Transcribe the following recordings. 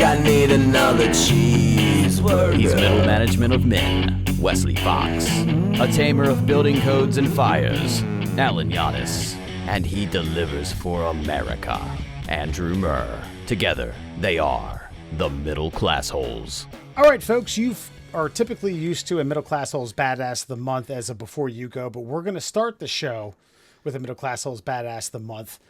I need another cheeseburger. He's middle management of men, Wesley Fox. A tamer of building codes and fires, Alan Giannis. And he delivers for America, Andrew Murr. Together, they are the Middle Classholes. All right, folks, you are typically used to a Middle Classholes Badass of the Month as a Before You Go, but we're going to start the show with a Middle Classholes Badass of the Month.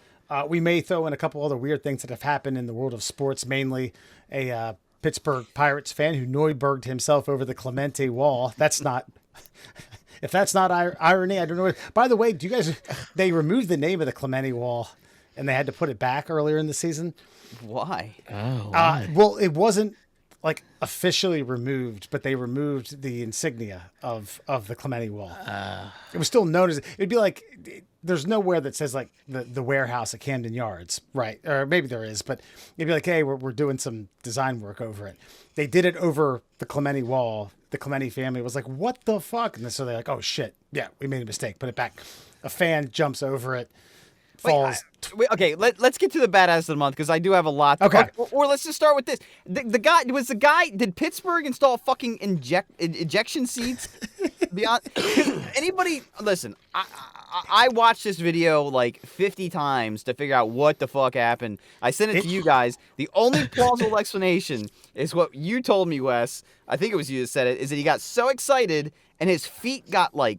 We may throw in a couple other weird things that have happened in the world of sports, mainly a Pittsburgh Pirates fan who Neuberged himself over the Clemente wall. That's not... If that's not irony, I don't know. By the way, they removed the name of the Clemente wall and they had to put it back earlier in the season. Why? Well, it wasn't like officially removed, but they removed the insignia of the Clemente wall. It was still known as, it'd be like, there's nowhere that says like the warehouse at Camden Yards, right? Or maybe there is, but it'd be like, hey, we're doing some design work over it. They did it over the Clemente wall. The Clemente family was like, what the fuck? And so they're like, oh shit. Yeah, we made a mistake. Put it back. A fan jumps over it, falls. Okay, let's get to the badass of the month because I do have a lot. Okay. Or let's just start with this. Did Pittsburgh install fucking ejection seats? Beyond anybody, listen, I watched this video like 50 times to figure out what the fuck happened. I sent it to you guys. The only plausible explanation is what you told me, Wes. I think it was you that said it, is that he got so excited and his feet got like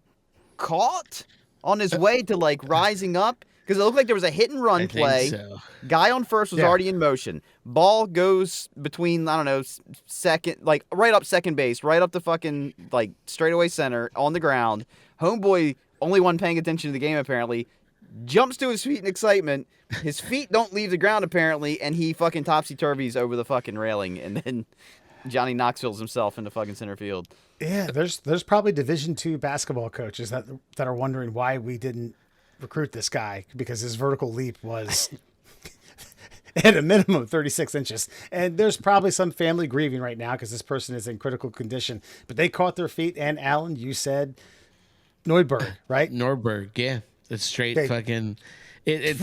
caught on his way to like rising up. Because it looked like there was a hit and run play. So. Guy on first was already in motion. Ball goes between, I don't know, second, like right up second base, right up the fucking like straightaway center on the ground. Homeboy, only one paying attention to the game apparently, jumps to his feet in excitement. His feet don't leave the ground apparently, and he fucking topsy-turvies over the fucking railing, and then Johnny Knoxville's himself into fucking center field. Yeah, there's probably Division II basketball coaches that are wondering why we didn't recruit this guy, because his vertical leap was at a minimum 36 inches. And there's probably some family grieving right now because this person is in critical condition. But they caught their feet, and Alan, you said Neuberg, right? Neuberg, yeah. It's straight fucking... It's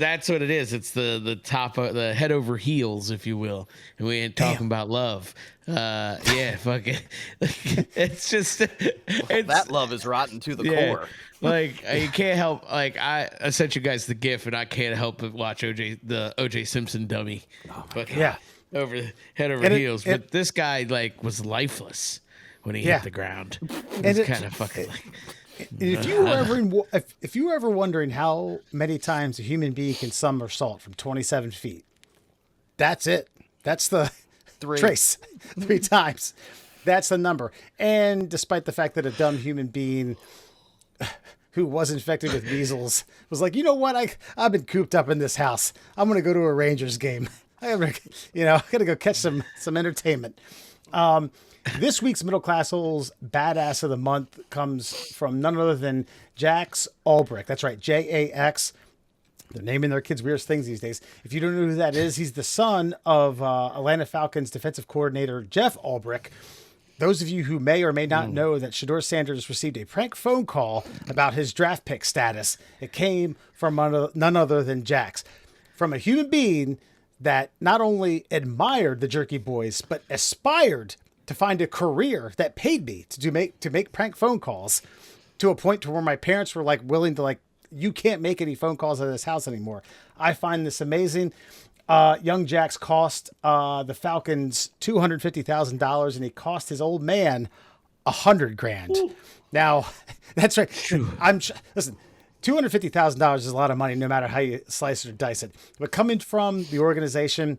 that's what it is. It's the top of the head over heels, if you will. And we ain't talking about love. Fucking. It's just that love is rotten to the core. Like you can't help. Like I sent you guys the GIF, and I can't help but watch the OJ Simpson dummy. Over head over heels. But this guy like was lifeless when he hit the ground. It's kind of fucking like. If you were ever wondering how many times a human being can somersault from 27 feet, that's it. That's the trace. 3 times. That's the number. And despite the fact that a dumb human being who was infected with measles was like, you know what? I've been cooped up in this house. I'm going to go to a Rangers game. I'm going to go catch some entertainment. This week's Middle Classholes Badass of the Month comes from none other than Jax Ulbrich. That's right, Jax. They're naming their kids weird things these days. If you don't know who that is, he's the son of Atlanta Falcons defensive coordinator Jeff Ulbrick. Those of you who may or may not know that Shedeur Sanders received a prank phone call about his draft pick status. It came from none other than Jax. From a human being that not only admired the Jerky Boys, but aspired to find a career that paid me to make prank phone calls, to a point to where my parents were like willing to like, you can't make any phone calls out of this house anymore. I find this amazing. Young Jax cost the Falcons $250,000, and he cost his old man $100,000. Ooh. Now, that's right. Listen, $250,000 is a lot of money, no matter how you slice it or dice it. But coming from the organization,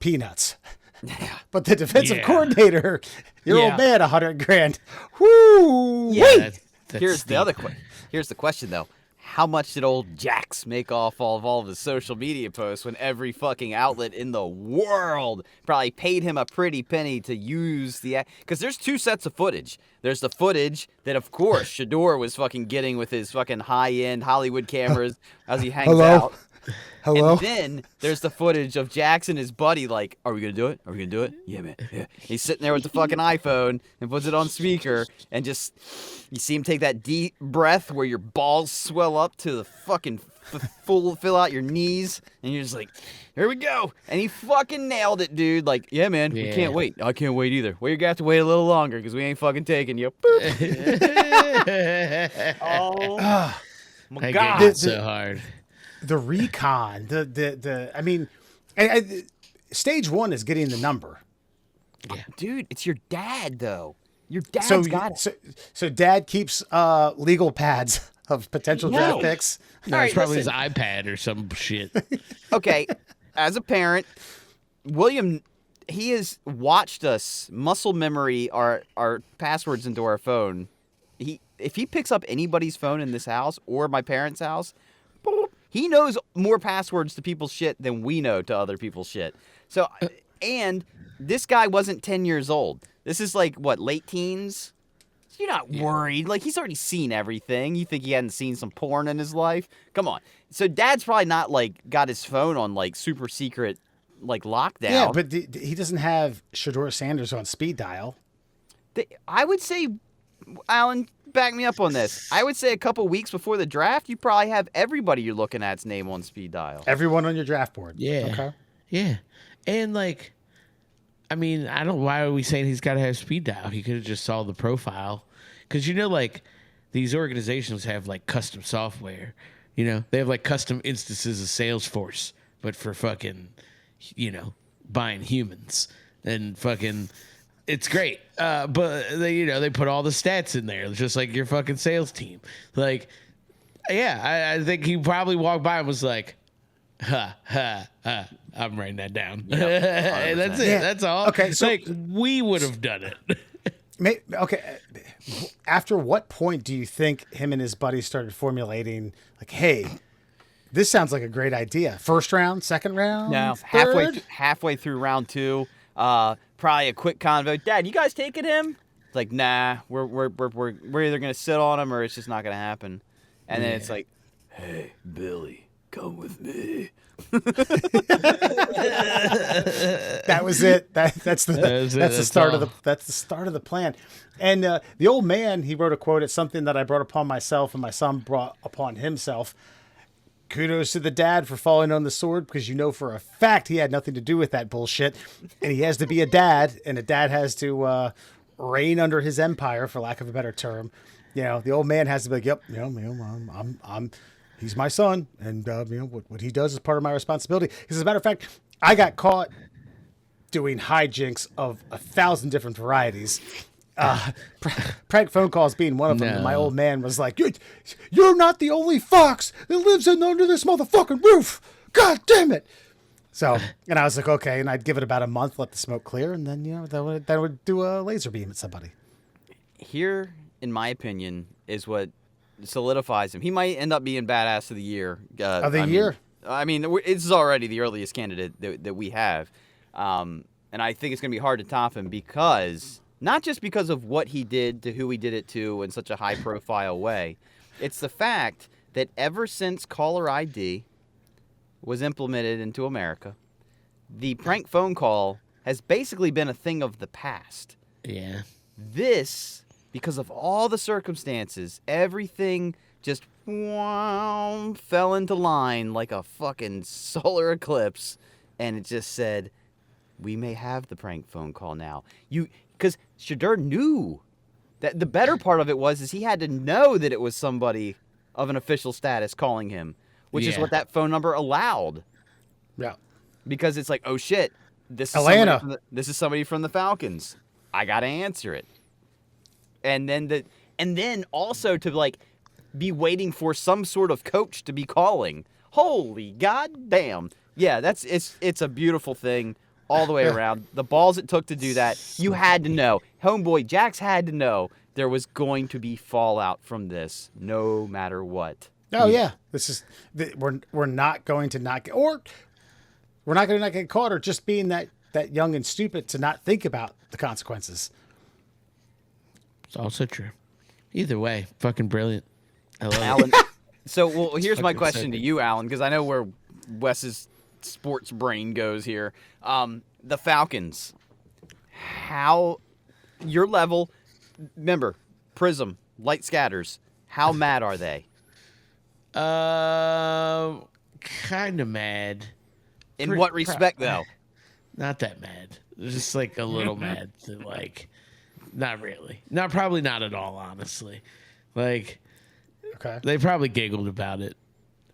peanuts. Yeah. But the defensive coordinator, your old man, $100,000. Woo! Yeah. Here's the question though. How much did old Jax make off of all of his social media posts when every fucking outlet in the world probably paid him a pretty penny to use because there's 2 sets of footage. There's the footage that, of course, Shedeur was fucking getting with his fucking high-end Hollywood cameras as he hangs out. Hello? And then there's the footage of Jax and his buddy like, are we going to do it? Are we going to do it? Yeah, man. Yeah. He's sitting there with the fucking iPhone and puts it on speaker and just, you see him take that deep breath where your balls swell up to the fucking fill out your knees, and you're just like, here we go. And he fucking nailed it, dude. Like, yeah, man, we can't wait. I can't wait either. Well, you're going to have to wait a little longer because we ain't fucking taking you. Oh, my God. It's so hard. The recon, I mean, stage one is getting the number. Yeah. Dude, it's your dad, though. Your dad's got it. So dad keeps legal pads of potential draft picks. No, it's probably his iPad or some shit. Okay, as a parent, William, he has watched us muscle memory our passwords into our phone. If he picks up anybody's phone in this house or my parents' house, he knows more passwords to people's shit than we know to other people's shit. So, and this guy wasn't 10 years old. This is like, what, late teens? So you're not worried. Like, he's already seen everything. You think he hadn't seen some porn in his life? Come on. So dad's probably not, like, got his phone on, like, super secret, like, lockdown. Yeah, but he doesn't have Shedeur Sanders on speed dial. I would say, Alan, back me up on this. I would say a couple weeks before the draft, you probably have everybody you're looking at's name on speed dial. Everyone on your draft board. Yeah. Okay. Yeah. And, like, I mean, why are we saying he's got to have speed dial? He could have just saw the profile. Because, like, these organizations have, like, custom software. They have, like, custom instances of Salesforce, but for fucking, buying humans. And fucking, it's great. But, they put all the stats in there, just like your fucking sales team. Like, yeah, I think he probably walked by and was like, I'm writing that down. Yep, and that's it. Yeah. That's all. Okay, so like we would have done it. Okay. After what point do you think him and his buddies started formulating like, hey, this sounds like a great idea? First round, second round? No, third? halfway through round two, probably a quick convo. Dad, you guys taking him? It's like, nah, we're either gonna sit on him or it's just not gonna happen. And then it's like, hey, Billy, come with me. That was it. That's the start of the plan. And the old man, he wrote a quote. It's something that I brought upon myself and my son brought upon himself. Kudos to the dad for falling on the sword, because for a fact he had nothing to do with that bullshit, and he has to be a dad, and a dad has to reign under his empire, for lack of a better term. The old man has to be like, yep, I'm he's my son, and what he does is part of my responsibility. Because as a matter of fact, I got caught doing hijinks of 1,000 different varieties. Prank phone calls being one of them. And my old man was like, "You're not the only fox that lives under this motherfucking roof. God damn it!" So, and I was like, okay, and I'd give it about a month, let the smoke clear, and then that would do a laser beam at somebody. Here, in my opinion, is what solidifies him. He might end up being badass of the year. Year? I mean, this is already the earliest candidate that we have. And I think it's going to be hard to top him because, not just because of what he did to who he did it to in such a high-profile way. It's the fact that ever since caller ID was implemented into America, the prank phone call has basically been a thing of the past. Yeah. This, because of all the circumstances, everything just fell into line like a fucking solar eclipse, and it just said, we may have the prank phone call now. Because Shedeur knew that the better part of it is he had to know that it was somebody of an official status calling him, which is what that phone number allowed. Yeah. Because it's like, oh shit, this is Atlanta. This is somebody from the Falcons. I gotta answer it. And then also to like be waiting for some sort of coach to be calling. Holy goddamn. Yeah, it's a beautiful thing all the way around. The balls it took to do that, you had to know. Homeboy Jax had to know there was going to be fallout from this, no matter what. Oh yeah, this is we're not going to not get, or we're not going to not get caught, or just being that young and stupid to not think about the consequences. It's also true. Either way, fucking brilliant. I love Alan. it. So, here's my question to you, Alan, because I know we're Wes's sports brain goes here. The Falcons. How your level? Remember, Prism, light scatters. How mad are they? Kind of mad. In what respect, though? Not that mad. Just like a little mad. Like, not really. Probably not at all, honestly. Like, Okay. they probably giggled about it.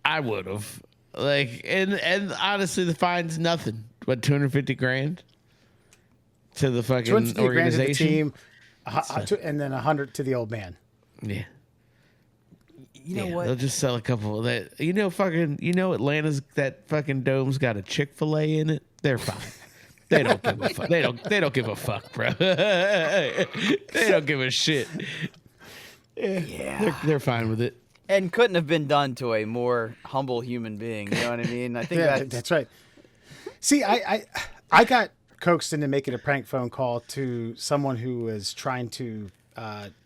I would have. Like, and honestly, the fine's nothing. What, $250,000 to the fucking 250 grand to the organization? team, and then 100 to the old man. Yeah. You know what? They'll just sell a couple of that. Atlanta's that fucking dome's got a Chick-fil-A in it. They're fine. They don't give a fuck. They don't give a fuck, bro. They don't give a shit. Yeah. They're fine with it. And couldn't have been done to a more humble human being. You know what I mean? I think That's right. See, I got coaxed into making a prank phone call to someone who was trying to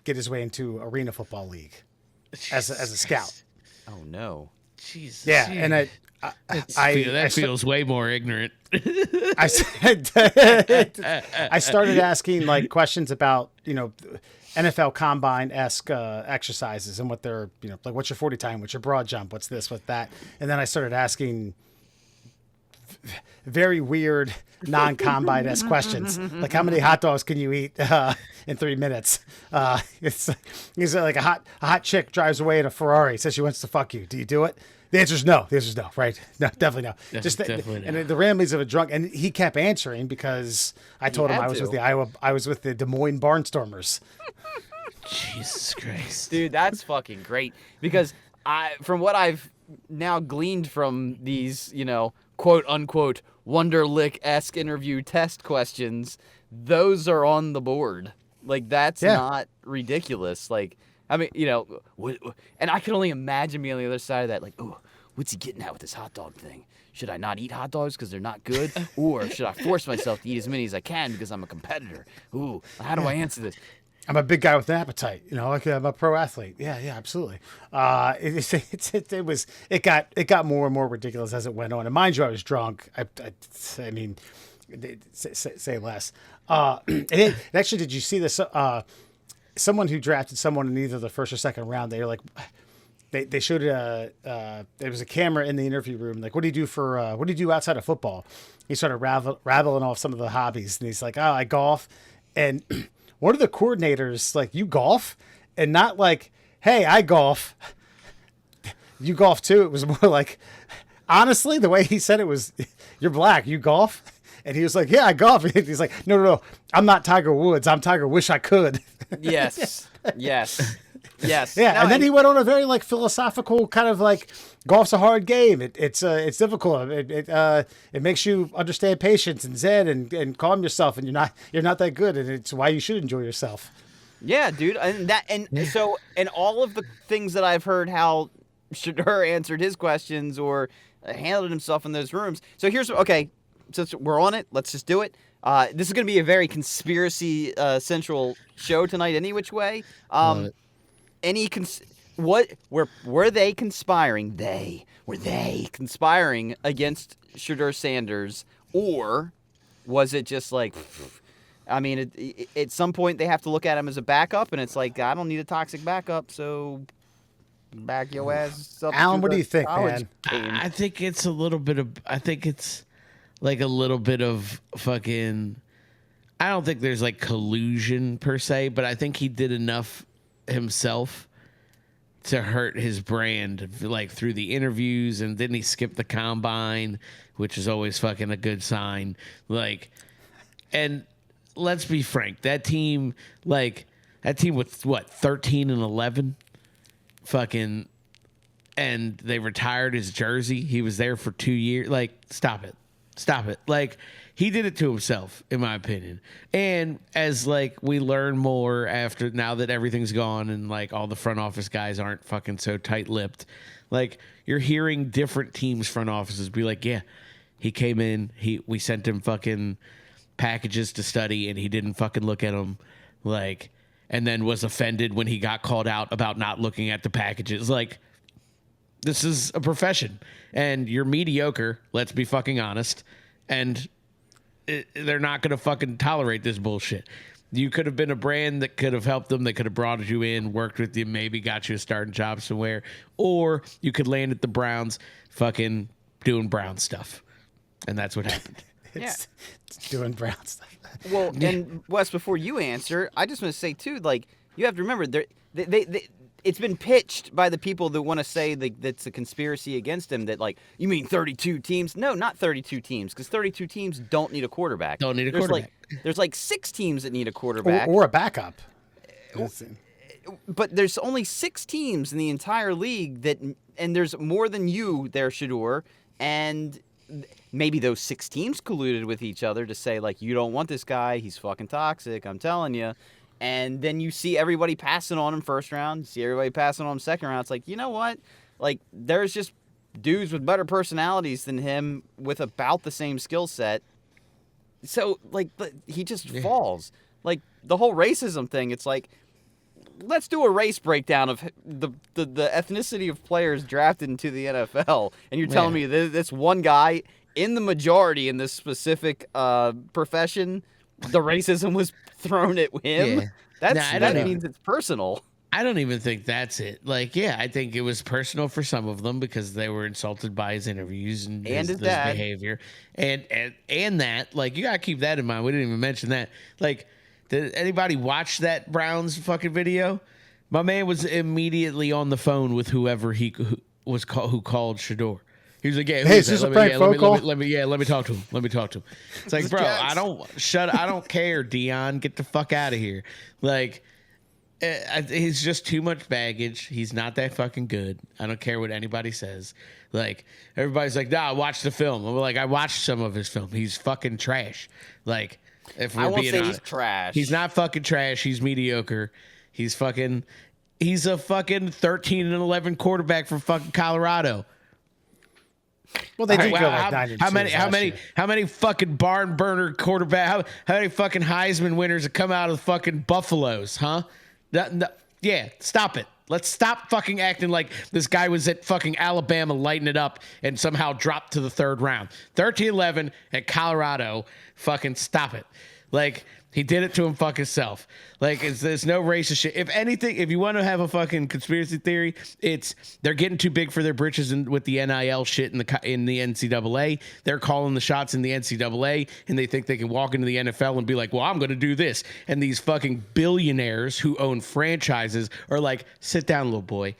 get his way into Arena Football League as a scout. Oh no. Jesus. Yeah, and that feels way more ignorant. I started asking like questions about NFL Combine-esque exercises and what they're like what's your 40 time, what's your broad jump, what's this, what's that, and then I started asking very weird non-combine-esque questions like how many hot dogs can you eat in 3 minutes? It's like a hot chick drives away in a Ferrari, says she wants to fuck you. Do you do it? The answer is no. Right? No, definitely no. Definitely no. And the ramblings of a drunk, and he kept answering because I told him I was with the Des Moines Barnstormers. Jesus Christ, dude, that's fucking great. Because from what I've now gleaned from these, quote unquote Wonderlic-esque interview test questions, those are on the board. Like that's not ridiculous. Like. I mean, and I can only imagine being on the other side of that, like, oh, what's he getting at with this hot dog thing? Should I not eat hot dogs because they're not good? Or should I force myself to eat as many as I can because I'm a competitor? Ooh, how do I answer this? I'm a big guy with an appetite, like I'm a pro athlete. Yeah, absolutely. It got more and more ridiculous as it went on. And mind you, I was drunk. I mean, say less. And actually, did you see this? Someone who drafted someone in either the first or second round, they were like, they showed there was a camera in the interview room. Like, what do you do outside of football? He started rattling off some of the hobbies, and he's like, oh, I golf. And one of the coordinators, like, you golf? And not like, hey, I golf. You golf too. It was more like, honestly, the way he said it was, you're black, you golf? And he was like, yeah, I golf. He's like, no. I'm not Tiger Woods. I'm Tiger Wish I Could. Yes. Yeah. No, and then he went on a very like philosophical kind of like golf's a hard game. It's difficult. It makes you understand patience and zen and calm yourself. And you're not that good. And it's why you should enjoy yourself. Yeah, dude. So all of the things that I've heard how Shedeur answered his questions or handled himself in those rooms. So since we're on it, let's just do it. This is going to be a very conspiracy central show tonight, any which way. Were they conspiring? Were they conspiring against Shedeur Sanders, or was it just like? I mean, at some point they have to look at him as a backup, and it's like I don't need a toxic backup, so back your ass up. Alan, what do you think, man? I think it's a little bit of. I think it's. Like a little bit of fucking, I don't think there's like collusion per se, but I think he did enough himself to hurt his brand, like through the interviews, and then he skipped the combine, which is always fucking a good sign. Like, and let's be frank, that team with what 13-11, fucking, and they retired his jersey. He was there for 2 years. Like, stop it. Like, he did it to himself, in my opinion. And as, like, we learn more after, now that everything's gone and, like, all the front office guys aren't fucking so tight-lipped, like, you're hearing different teams' front offices be like, yeah, he came in, we sent him fucking packages to study, and he didn't fucking look at them, like, and then was offended when he got called out about not looking at the packages. Like, This is a profession, and you're mediocre. Let's be fucking honest. And they're not going to fucking tolerate this bullshit. You could have been a brand that could have helped them. They could have brought you in, worked with you, maybe got you a starting job somewhere. Or you could land at the Browns fucking doing Brown stuff. And that's what happened. It's doing Brown stuff. Well, and Wes, before you answer, I just want to say too, like, you have to remember, it's been pitched by the people that want to say that's a conspiracy against him. That, like, you mean 32 teams? No, not 32 teams, because 32 teams don't need a quarterback. There's like 6 teams that need a quarterback or a backup. But there's only 6 teams in the entire league and there's more than you there, Shedeur, and maybe those 6 teams colluded with each other to say, like, you don't want this guy, he's fucking toxic, I'm telling you. And then you see everybody passing on him first round, see everybody passing on him second round. It's like, you know what? Like, there's just dudes with better personalities than him with about the same skill set. So, like, he just falls. Like, the whole racism thing, it's like, let's do a race breakdown of the ethnicity of players drafted into the NFL. And you're telling me that this one guy in the majority in this specific profession, the racism was thrown at him? Yeah. That means it's personal. I don't even think that's it. Like, yeah, I think it was personal for some of them because they were insulted by his interviews and his behavior. And that, like, you got to keep that in mind. We didn't even mention that. Like, did anybody watch that Browns fucking video? My man was immediately on the phone with whoever who called Shedeur. He was like, "Yeah, hey, is this a prank phone call? Let me talk to him. Let me talk to him." It's like, bro, I don't care, Dion. Get the fuck out of here. Like, he's just too much baggage. He's not that fucking good. I don't care what anybody says. Like, everybody's like, "Nah, watch the film." I'm like, I watched some of his film. He's fucking trash. Like, if we're being honest, he's trash. He's not fucking trash. He's mediocre. He's a fucking 13-11 quarterback for fucking Colorado. Well, they did go like 9-2. How many fucking barn burner quarterback? How many fucking Heisman winners have come out of fucking Buffaloes? Huh? Yeah, stop it. Let's stop fucking acting like this guy was at fucking Alabama lighting it up and somehow dropped to the 3rd round. 13-11 at Colorado. Fucking stop it. Like, he did it to him fucking self. Like, there's no racist shit. If anything, if you want to have a fucking conspiracy theory, it's they're getting too big for their britches with the NIL shit in the NCAA. They're calling the shots in the NCAA, and they think they can walk into the NFL and be like, well, I'm going to do this. And these fucking billionaires who own franchises are like, sit down, little boy.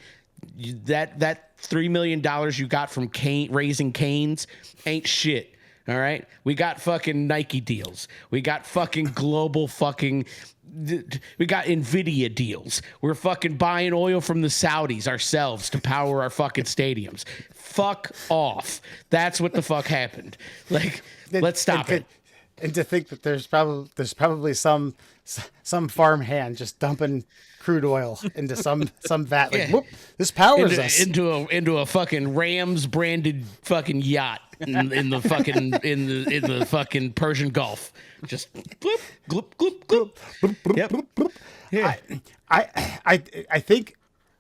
That $3 million you got from raising canes ain't shit. All right, we got fucking Nike deals. We got fucking global fucking. We got Nvidia deals. We're fucking buying oil from the Saudis ourselves to power our fucking stadiums. Fuck off. That's what the fuck happened. Like, let's stop it. And to think that there's probably some farmhand just dumping crude oil into some vat. Like, whoop, this powers us into a fucking Rams branded fucking yacht in the fucking in the fucking Persian Gulf. Just gloop gloop gloop gloop. Yep. Yeah. I think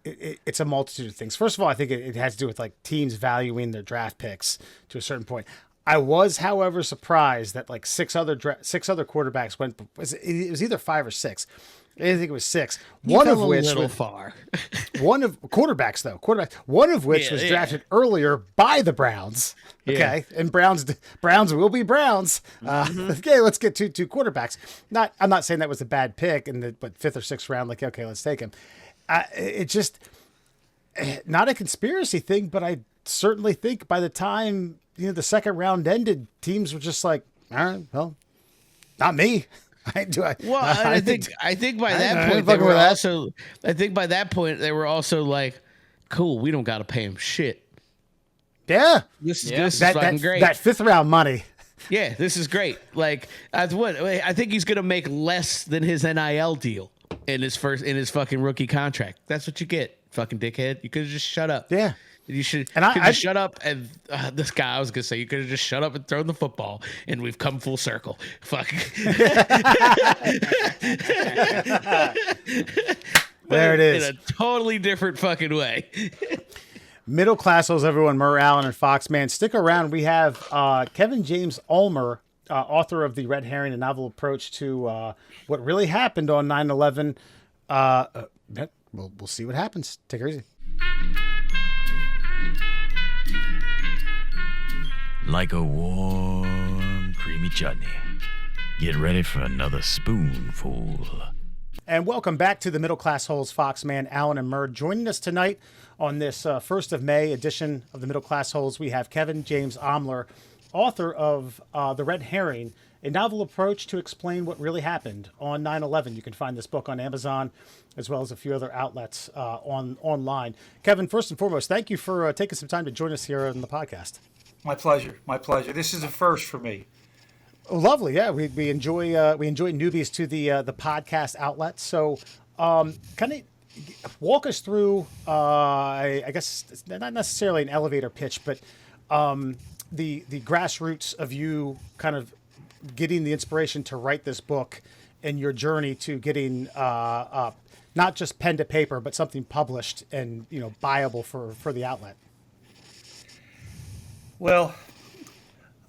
it's a multitude of things. First of all, I think it has to do with like teams valuing their draft picks to a certain point. I was, however, surprised that like six other quarterbacks went. It was either 5 or 6. I think it was 6. One of which was far. One of quarterbacks. One of which was drafted earlier by the Browns. Okay, and Browns will be Browns. Okay, let's get two quarterbacks. I'm not saying that was a bad pick in the 5th or 6th round. Like, okay, let's take him. It just not a conspiracy thing, but I certainly think by the time the 2nd round ended, teams were just like, all right, well, not me. I think by that point they were also like, cool, we don't got to pay him shit. Yeah, this is fucking great. That 5th round money. Yeah, this is great. Like, I think he's gonna make less than his NIL deal in his fucking rookie contract. That's what you get, fucking dickhead. You could have just shut up. Yeah. You should. And I shut up. And this guy, I was gonna say, you could have just shut up and thrown the football, and we've come full circle. Fuck. There it is. In a totally different fucking way. Middle Classholes, everyone. Murr, Allen, and Fox. Man, stick around. We have Kevin James Omlor, author of The Red Herring, a novel approach to what really happened on 9/11. We'll see what happens. Take it easy. Like a warm, creamy chutney. Get ready for another spoonful. And welcome back to the Middle Classholes, Fox, Man, Allen, and Murr. Joining us tonight on this 1st of May edition of the Middle Classholes, we have Kevin James Omlor, author of The Red Herring, a novel approach to explain what really happened on 9/11. You can find this book on Amazon, as well as a few other outlets online. Kevin, first and foremost, thank you for taking some time to join us here on the podcast. My pleasure. My pleasure. This is a first for me. Lovely, yeah. We enjoy newbies to the podcast outlet. So, kind of walk us through. I guess it's not necessarily an elevator pitch, but the grassroots of you kind of getting the inspiration to write this book and your journey to getting not just pen to paper, but something published and buyable for the outlet. Well,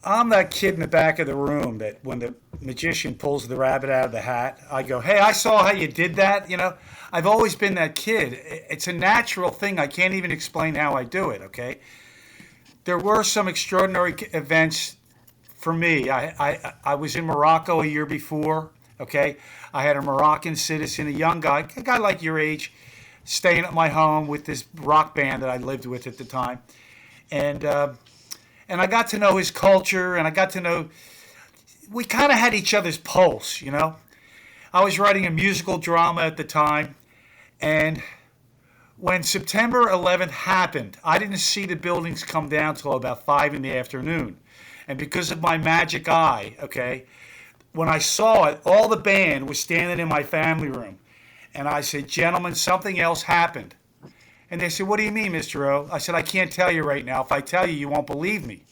I'm that kid in the back of the room that when the magician pulls the rabbit out of the hat, I go, hey, I saw how you did that. I've always been that kid. It's a natural thing. I can't even explain how I do it, okay? There were some extraordinary events for me. I was in Morocco a year before, okay? I had a Moroccan citizen, a young guy, a guy like your age, staying at my home with this rock band that I lived with at the time. And I got to know his culture, and I got to know, we kind of had each other's pulse, I was writing a musical drama at the time, and when September 11th happened, I didn't see the buildings come down till about 5 in the afternoon. And because of my magic eye, okay, when I saw it, all the band was standing in my family room. And I said, gentlemen, something else happened. And they said, what do you mean, Mr. O? I said, I can't tell you right now. If I tell you, you won't believe me.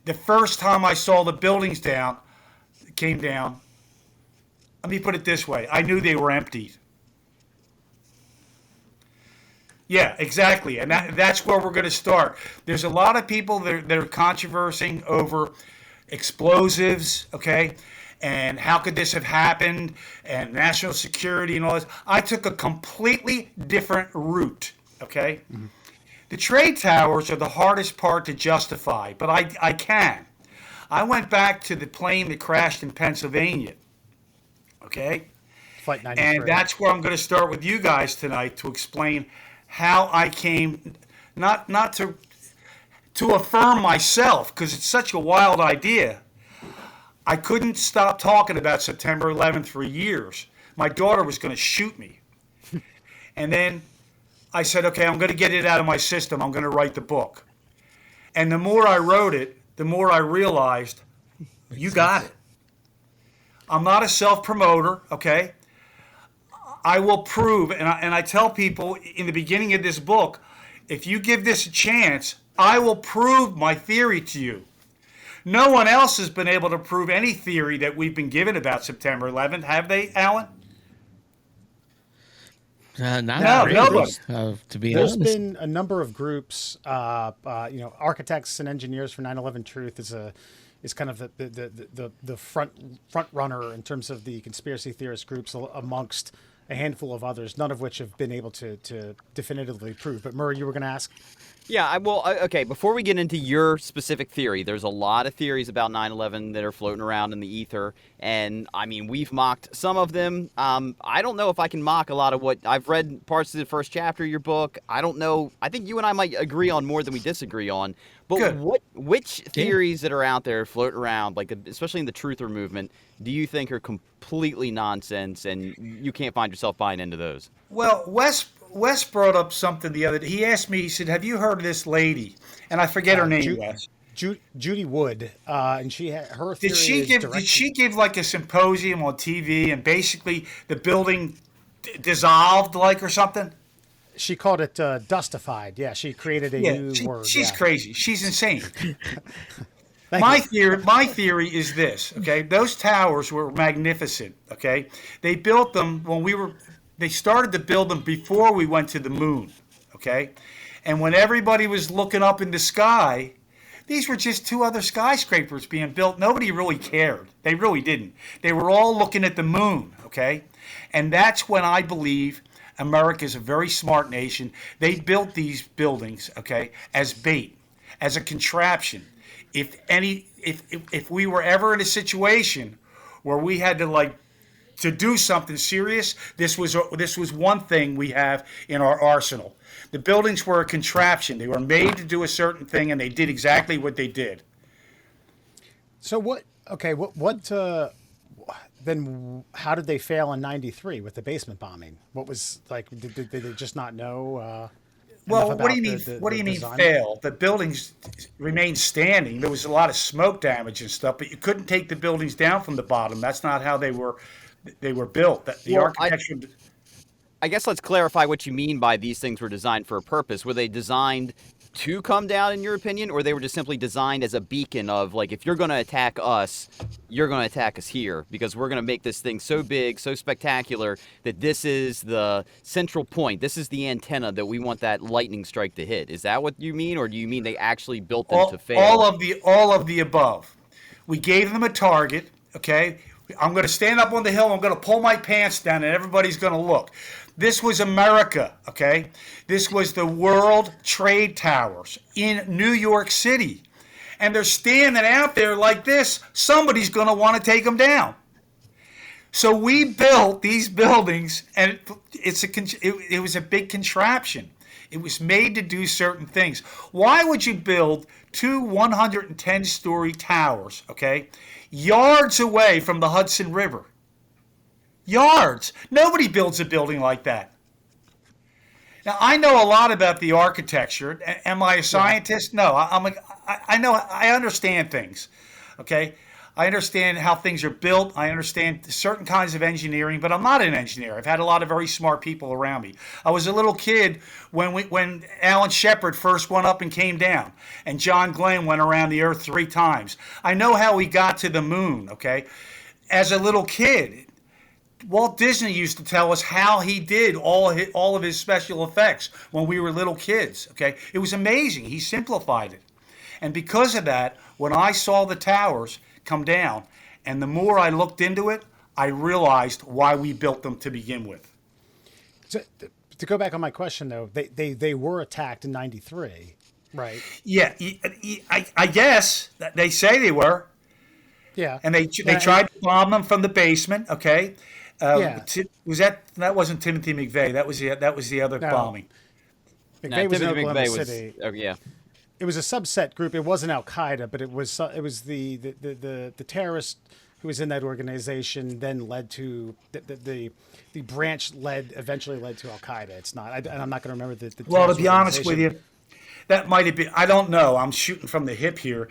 The first time I saw the buildings came down, let me put it this way. I knew they were emptied. Yeah, exactly. And that's where we're going to start. There's a lot of people that are controversing over explosives, okay? And how could this have happened, and national security and all this. I took a completely different route, okay? Mm-hmm. The trade towers are the hardest part to justify, but I can. I went back to the plane that crashed in Pennsylvania, okay? Flight 93. And that's where I'm going to start with you guys tonight to explain how I came, not to affirm myself, because it's such a wild idea. I couldn't stop talking about September 11th for years. My daughter was going to shoot me. And then I said, okay, I'm going to get it out of my system. I'm going to write the book. And the more I wrote it, the more I realized, you got it. I'm not a self-promoter, okay? I will prove, and I tell people in the beginning of this book, if you give this a chance, I will prove my theory to you. No one else has been able to prove any theory that we've been given about September 11th, have they, Alan? Not really, nobody. To be There's honest. been a number of groups, architects and engineers for 9/11 Truth is kind of the front runner in terms of the conspiracy theorist groups amongst a handful of others, none of which have been able to definitively prove. But Murray, you were going to ask? Yeah, okay, before we get into your specific theory, there's a lot of theories about 9/11 that are floating around in the ether, and I mean, we've mocked some of them. I don't know if I can mock a lot of what I've read parts of the first chapter of your book. I don't know. I think you and I might agree on more than we disagree on. But Good. Which theories that are out there floating around, like especially in the truther movement, do you think are completely nonsense and you can't find yourself buying into those? Well, Wes brought up something the other day. He asked me, he said, have you heard of this lady? And I forget her name, Wes. Judy Wood, and she had her theory. Did she give like a symposium on TV and basically the building dissolved like or something? She called it dustified. Yeah, she created a new word. She's crazy. She's insane. My theory is this, okay? Those towers were magnificent, okay? They built them they started to build them before we went to the moon, okay? And when everybody was looking up in the sky, these were just two other skyscrapers being built. Nobody really cared. They really didn't. They were all looking at the moon, okay? And that's when I believe America is a very smart nation. They built these buildings, okay, as bait, as a contraption. If we were ever in a situation where we had to do something serious, this was one thing we have in our arsenal. The buildings were a contraption. They were made to do a certain thing, and they did exactly what they did. So what? Okay, what? Then how did they fail in '93 with the basement bombing? What was like? Did they just not know? Well, what do you mean? What do you mean fail? The buildings remained standing. There was a lot of smoke damage and stuff, but you couldn't take the buildings down from the bottom. That's not how they were built. The architecture. I guess let's clarify what you mean by these things were designed for a purpose. Were they designed to come down, in your opinion, or they were just simply designed as a beacon of, like, if you're going to attack us, you're going to attack us here, because we're going to make this thing so big, so spectacular, that this is the central point. This is the antenna that we want that lightning strike to hit. Is that what you mean, or do you mean they actually built them to fail? All of the above. We gave them a target, okay? I'm going to stand up on the hill, I'm going to pull my pants down, and everybody's going to look. This was America, okay? This was the World Trade Towers in New York City. And they're standing out there like this. Somebody's going to want to take them down. So we built these buildings, and it was a big contraption. It was made to do certain things. Why would you build two 110-story towers, okay, yards away from the Hudson River? Yards. Nobody builds a building like that. Now, I know a lot about the architecture. Am I a scientist? No. I know. I understand things. Okay. I understand how things are built. I understand certain kinds of engineering, but I'm not an engineer. I've had a lot of very smart people around me. I was a little kid when Alan Shepard first went up and came down, and John Glenn went around the Earth 3 times. I know how he got to the moon. Okay. As a little kid, Walt Disney used to tell us how he did all of his special effects when we were little kids. Okay, it was amazing. He simplified it, and because of that, when I saw the towers come down, and the more I looked into it, I realized why we built them to begin with. So, to go back on my question, though, they were attacked in '93, right? Yeah, I guess they say they were. Yeah, and they tried to bomb them from the basement. Okay. That wasn't Timothy McVeigh. That was the other bombing. McVeigh was in Oklahoma City. Yeah. It was a subset group. It wasn't Al Qaeda, but it was the terrorist who was in that organization. Then led to the branch eventually led to Al Qaeda. It's not. And I'm not going to remember the. Well, to be honest with you, that might have been. I don't know. I'm shooting from the hip here.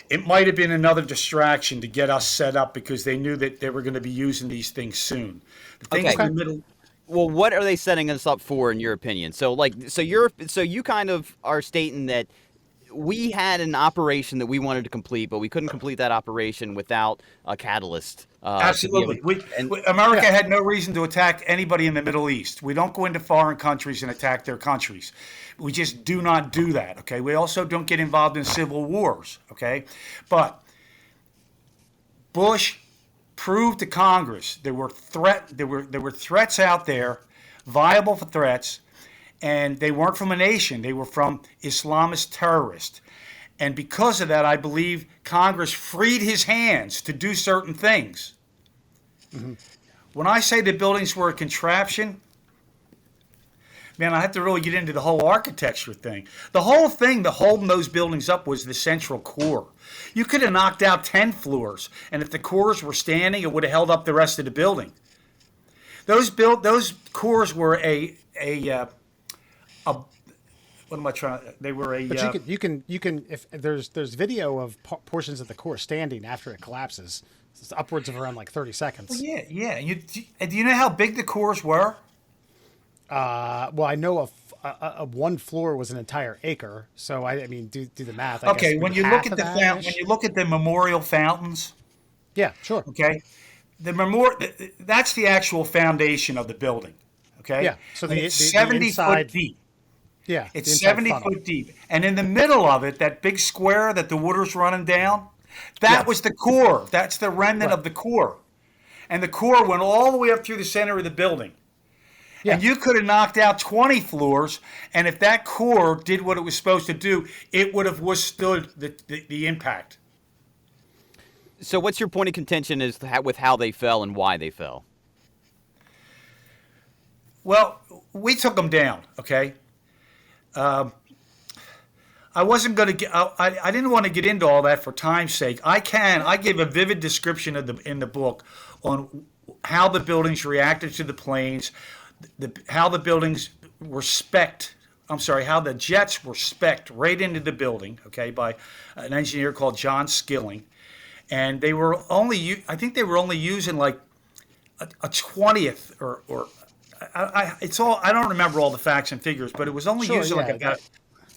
It might have been another distraction to get us set up because they knew that they were going to be using these things soon. The things in the middle. Well, what are they setting us up for, in your opinion? So you kind of are stating that we had an operation that we wanted to complete, but we couldn't complete that operation without a catalyst. Absolutely. America had no reason to attack anybody in the Middle East. We don't go into foreign countries and attack their countries. We just do not do that, okay? We also don't get involved in civil wars, okay? But Bush proved to Congress there were threats out there, viable for threats, and they weren't from a nation. They were from Islamist terrorists. And because of that, I believe Congress freed his hands to do certain things. Mm-hmm. When I say the buildings were a contraption, man, I have to really get into the whole architecture thing. The whole thing that holding those buildings up was the central core. You could have knocked out 10 floors, and if the cores were standing, it would have held up the rest of the building. Those cores were what am I trying? They were a. But you can if there's video of portions of the core standing after it collapses. It's upwards of around like 30 seconds. Well, yeah. Do you know how big the cores were? Well, I know a one floor was an entire acre. So I mean, do the math. Okay, when you look at the memorial fountains. Yeah, sure. Okay, that's the actual foundation of the building. Okay. Yeah. So it's 70 foot deep. Yeah, It's 70 foot deep. And in the middle of it, that big square that the water's running down, that was the core. That's the remnant of the core. And the core went all the way up through the center of the building. Yeah. And you could have knocked out 20 floors, and if that core did what it was supposed to do, it would have withstood the impact. So what's your point of contention is with how they fell and why they fell? Well, we took them down, okay? I wasn't going to get. I didn't want to get into all that for time's sake. I give a vivid description in the book on how the buildings reacted to the planes, how the buildings were spec'd. I'm sorry, how the jets were spec'd right into the building, okay, by an engineer called John Skilling, and they were only. I think they were only using like a 20th or. It's all. I don't remember all the facts and figures, but it was only using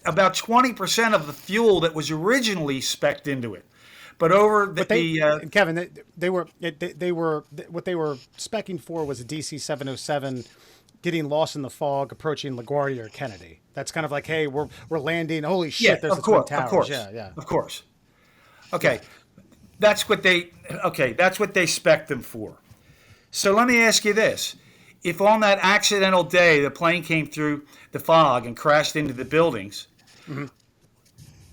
about 20% of the fuel that was originally spec'd into it. But Kevin, they were what they were spec'ing for was a DC 707 getting lost in the fog, approaching LaGuardia or Kennedy. That's kind of like, hey, we're landing. Holy shit! There's the Twin Towers. Of course. Okay, that's what they spec'd them for. So let me ask you this. If on that accidental day the plane came through the fog and crashed into the buildings,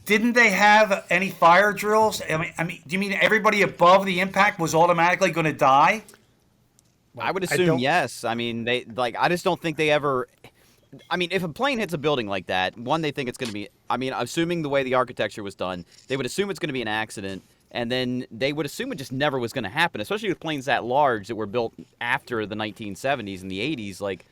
didn't they have any fire drills? I mean, do you mean everybody above the impact was automatically going to die? I would assume yes. I mean, I just don't think they ever. I mean, if a plane hits a building like that, one, they think it's going to be. I mean, assuming the way the architecture was done, they would assume it's going to be an accident. And then they would assume it just never was going to happen, especially with planes that large that were built after the 1970s and the 80s. Like,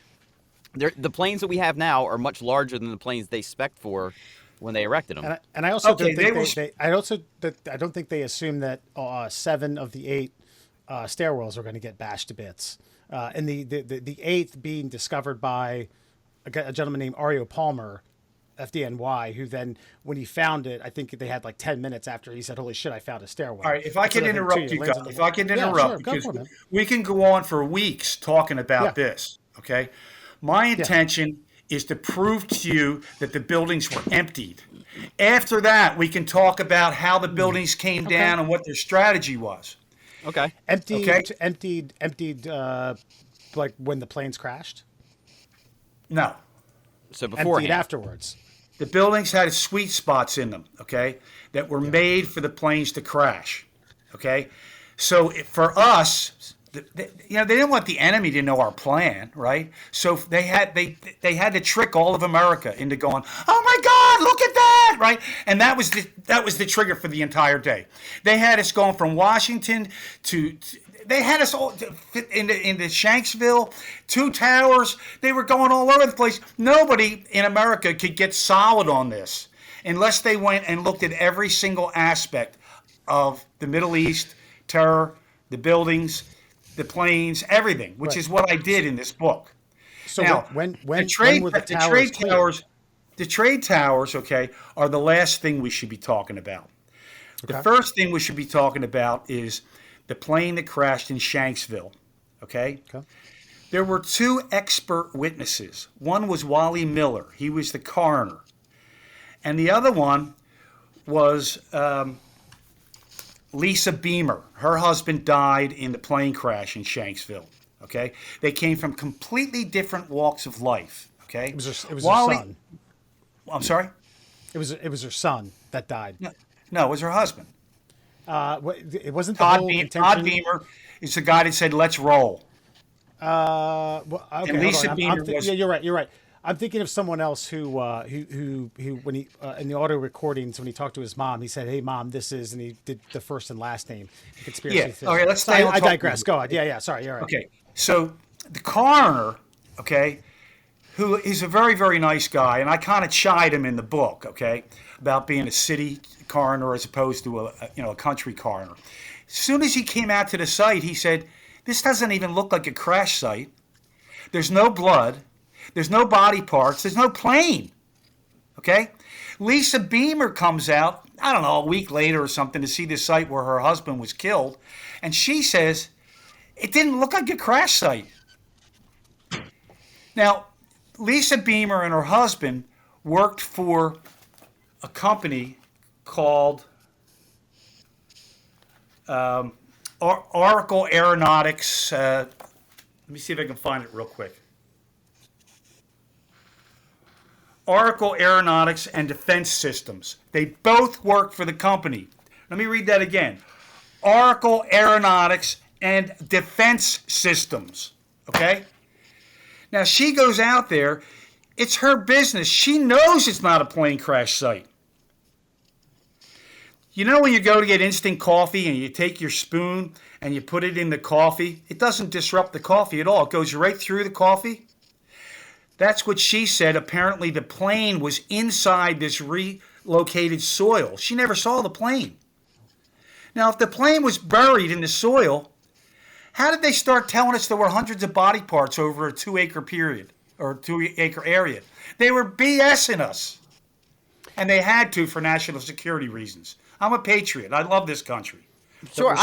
the planes that we have now are much larger than the planes they spec'd for when they erected them. And I also don't think I don't think they assumed that 7 of the 8 stairwells were going to get bashed to bits. And the 8th being discovered by a gentleman named Ario Palmer, FDNY, who then, when he found it, I think they had like 10 minutes after he said, holy shit, I found a stairwell. All right, if I can interrupt you guys, because we can go on for weeks talking about this, okay? My intention is to prove to you that the buildings were emptied. After that, we can talk about how the buildings came down and what their strategy was. Okay. Emptied, like when the planes crashed? No. So beforehand. Emptied afterwards. The buildings had sweet spots in them, okay, that were made for the planes to crash, okay? So for us, they didn't want the enemy to know our plan, right? So they had to trick all of America into going, oh my God, look at that, right? And that was the trigger for the entire day. They had us going from Washington to they had us all into Shanksville, 2 towers. They were going all over the place. Nobody in America could get solid on this unless they went and looked at every single aspect of the Middle East, terror, the buildings, the planes, everything, which is what I did in this book. So now, when were the trade towers, okay, are the last thing we should be talking about. Okay. The first thing we should be talking about is the plane that crashed in Shanksville, okay? There were 2 expert witnesses. One was Wally Miller. He was the coroner. And the other one was Lisa Beamer. Her husband died in the plane crash in Shanksville, okay? They came from completely different walks of life, okay? It was her son. I'm sorry? It was her son that died. No, it was her husband. It wasn't Todd Beamer is the guy that said, let's roll. Okay, and Lisa Beamer was... Yeah, you're right. I'm thinking of someone else who when he in the audio recordings when he talked to his mom, he said, "Hey, mom, this is," and he did the first and last name. Conspiracy theory. Okay, let's stay. I digress. Go on. Yeah. Sorry, you're right. Okay, so the coroner, okay, who is a very, very nice guy, and I kind of chide him in the book, okay, about being a city coroner as opposed to a country coroner. As soon as he came out to the site, he said, "This doesn't even look like a crash site. There's no blood. There's no body parts. There's no plane." Okay? Lisa Beamer comes out, I don't know, a week later or something to see the site where her husband was killed, and she says, it didn't look like a crash site. Now, Lisa Beamer and her husband worked for a company called Oracle Aeronautics. Let me see if I can find it real quick. Oracle Aeronautics and Defense Systems. They both work for the company. Let me read that again. Oracle Aeronautics and Defense Systems. Okay? Now, she goes out there. It's her business. She knows it's not a plane crash site. You know when you go to get instant coffee and you take your spoon and you put it in the coffee? It doesn't disrupt the coffee at all. It goes right through the coffee. That's what she said. Apparently the plane was inside this relocated soil. She never saw the plane. Now, if the plane was buried in the soil, how did they start telling us there were hundreds of body parts over a 2-acre period or 2-acre area? They were BSing us. And they had to for national security reasons. I'm a patriot. I love this country. Sure,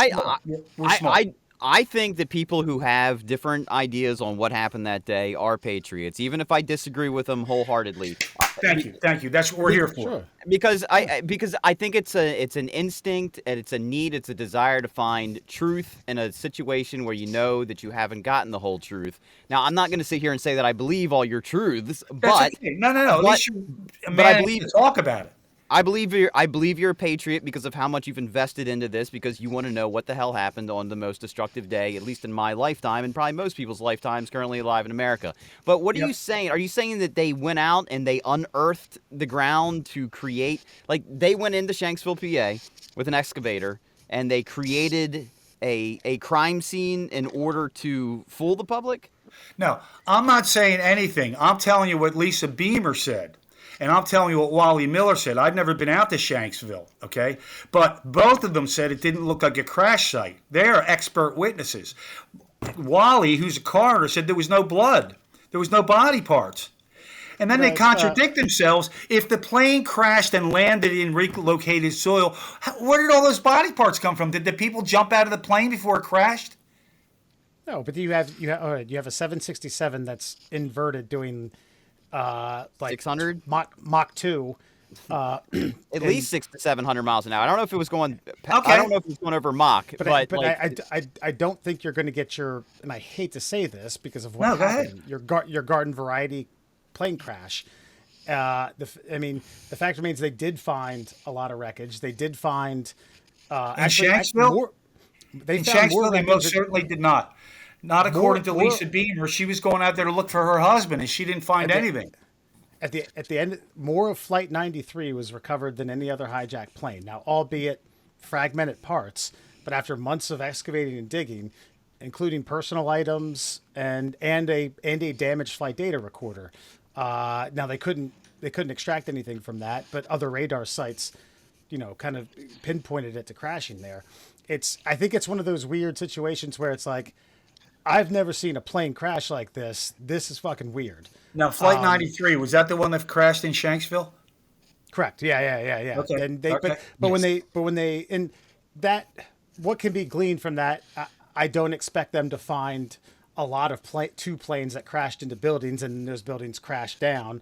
We're smart. I think that people who have different ideas on what happened that day are patriots, even if I disagree with them wholeheartedly. Thank you. That's what we're here for. Sure. Because I think it's an instinct and it's a need, it's a desire to find truth in a situation where you know that you haven't gotten the whole truth. Now, I'm not going to sit here and say that I believe all your truths, but okay. No. At least you're a man I believe to talk about it. I believe you're a patriot because of how much you've invested into this, because you want to know what the hell happened on the most destructive day, at least in my lifetime, and probably most people's lifetimes currently alive in America. But what are you saying? Are you saying that they went out and they unearthed the ground to create, like they went into Shanksville, PA with an excavator and they created a crime scene in order to fool the public? No, I'm not saying anything. I'm telling you what Lisa Beamer said. And I'm telling you what Wally Miller said. I've never been out to Shanksville, okay? But both of them said it didn't look like a crash site. They're expert witnesses. Wally, who's a coroner, said there was no blood. There was no body parts. And then they contradict themselves. If the plane crashed and landed in relocated soil, where did all those body parts come from? Did the people jump out of the plane before it crashed? No, but you have a 767 that's inverted doing like 600 Mach 2. At least 600 to 700 miles an hour. I don't know if it was going. Okay. I don't know if it was going over Mach, but I don't think you're going to get your. And I hate to say this because of what happened. Your garden variety plane crash. The fact remains they did find a lot of wreckage. They did find. Shanksville? They most certainly did not. Not according to Lisa Beamer. She was going out there to look for her husband, and she didn't find anything. At the end, more of Flight 93 was recovered than any other hijacked plane. Now, albeit fragmented parts, but after months of excavating and digging, including personal items and a damaged flight data recorder. Now they couldn't extract anything from that, but other radar sites, kind of pinpointed it to crashing there. I think it's one of those weird situations where it's like, I've never seen a plane crash like this. This is fucking weird. Now, Flight 93, was that the one that crashed in Shanksville? Correct. Yeah. Okay. And they, Okay. but when they, and that, what can be gleaned from that, I don't expect them to find a lot of two planes that crashed into buildings and those buildings crashed down.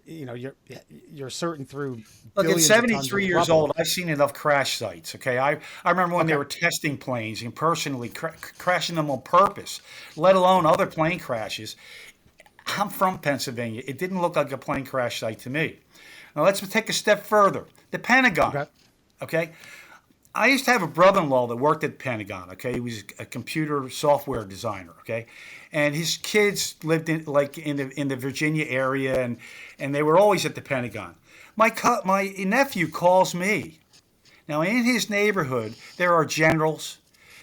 You're certain through. Look, at billions of 73 tons of years rubble. old, I've seen enough crash sites. Okay, I remember when they were testing planes and personally crashing them on purpose, let alone other plane crashes. I'm from Pennsylvania. It didn't look like a plane crash site to me. Now let's take a step further. The Pentagon. Okay. I used to have a brother-in-law that worked at the Pentagon, okay? He was a computer software designer, okay? And his kids lived in the Virginia area, and they were always at the Pentagon. My nephew calls me. Now, in his neighborhood, there are generals.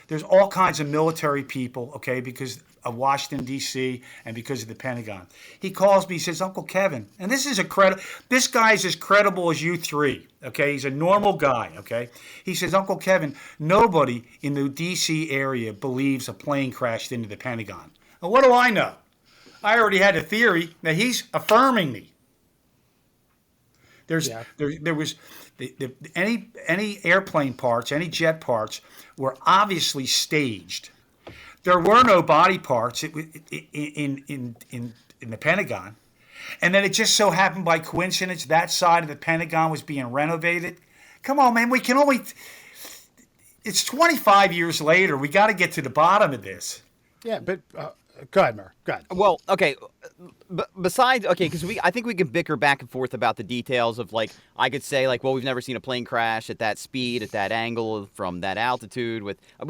There's all kinds of military people, okay, because of Washington, D.C., and because of the Pentagon. He calls me, he says, Uncle Kevin, and this guy's as credible as you three, okay? He's a normal guy, okay? He says, Uncle Kevin, nobody in the D.C. area believes a plane crashed into the Pentagon. Well, what do I know? I already had a theory that he's affirming me. There was any airplane parts, any jet parts were obviously staged. There were no body parts in the Pentagon, And then it just so happened by coincidence that side of the Pentagon was being renovated. Come on, man. We can only... It's 25 years later. We got to get to the bottom of this. Yeah, but go ahead, Mer. Go ahead. Well, okay. Besides, okay, because I think we can bicker back and forth about the details of, like, I could say, like, well, we've never seen a plane crash at that speed, at that angle, from that altitude.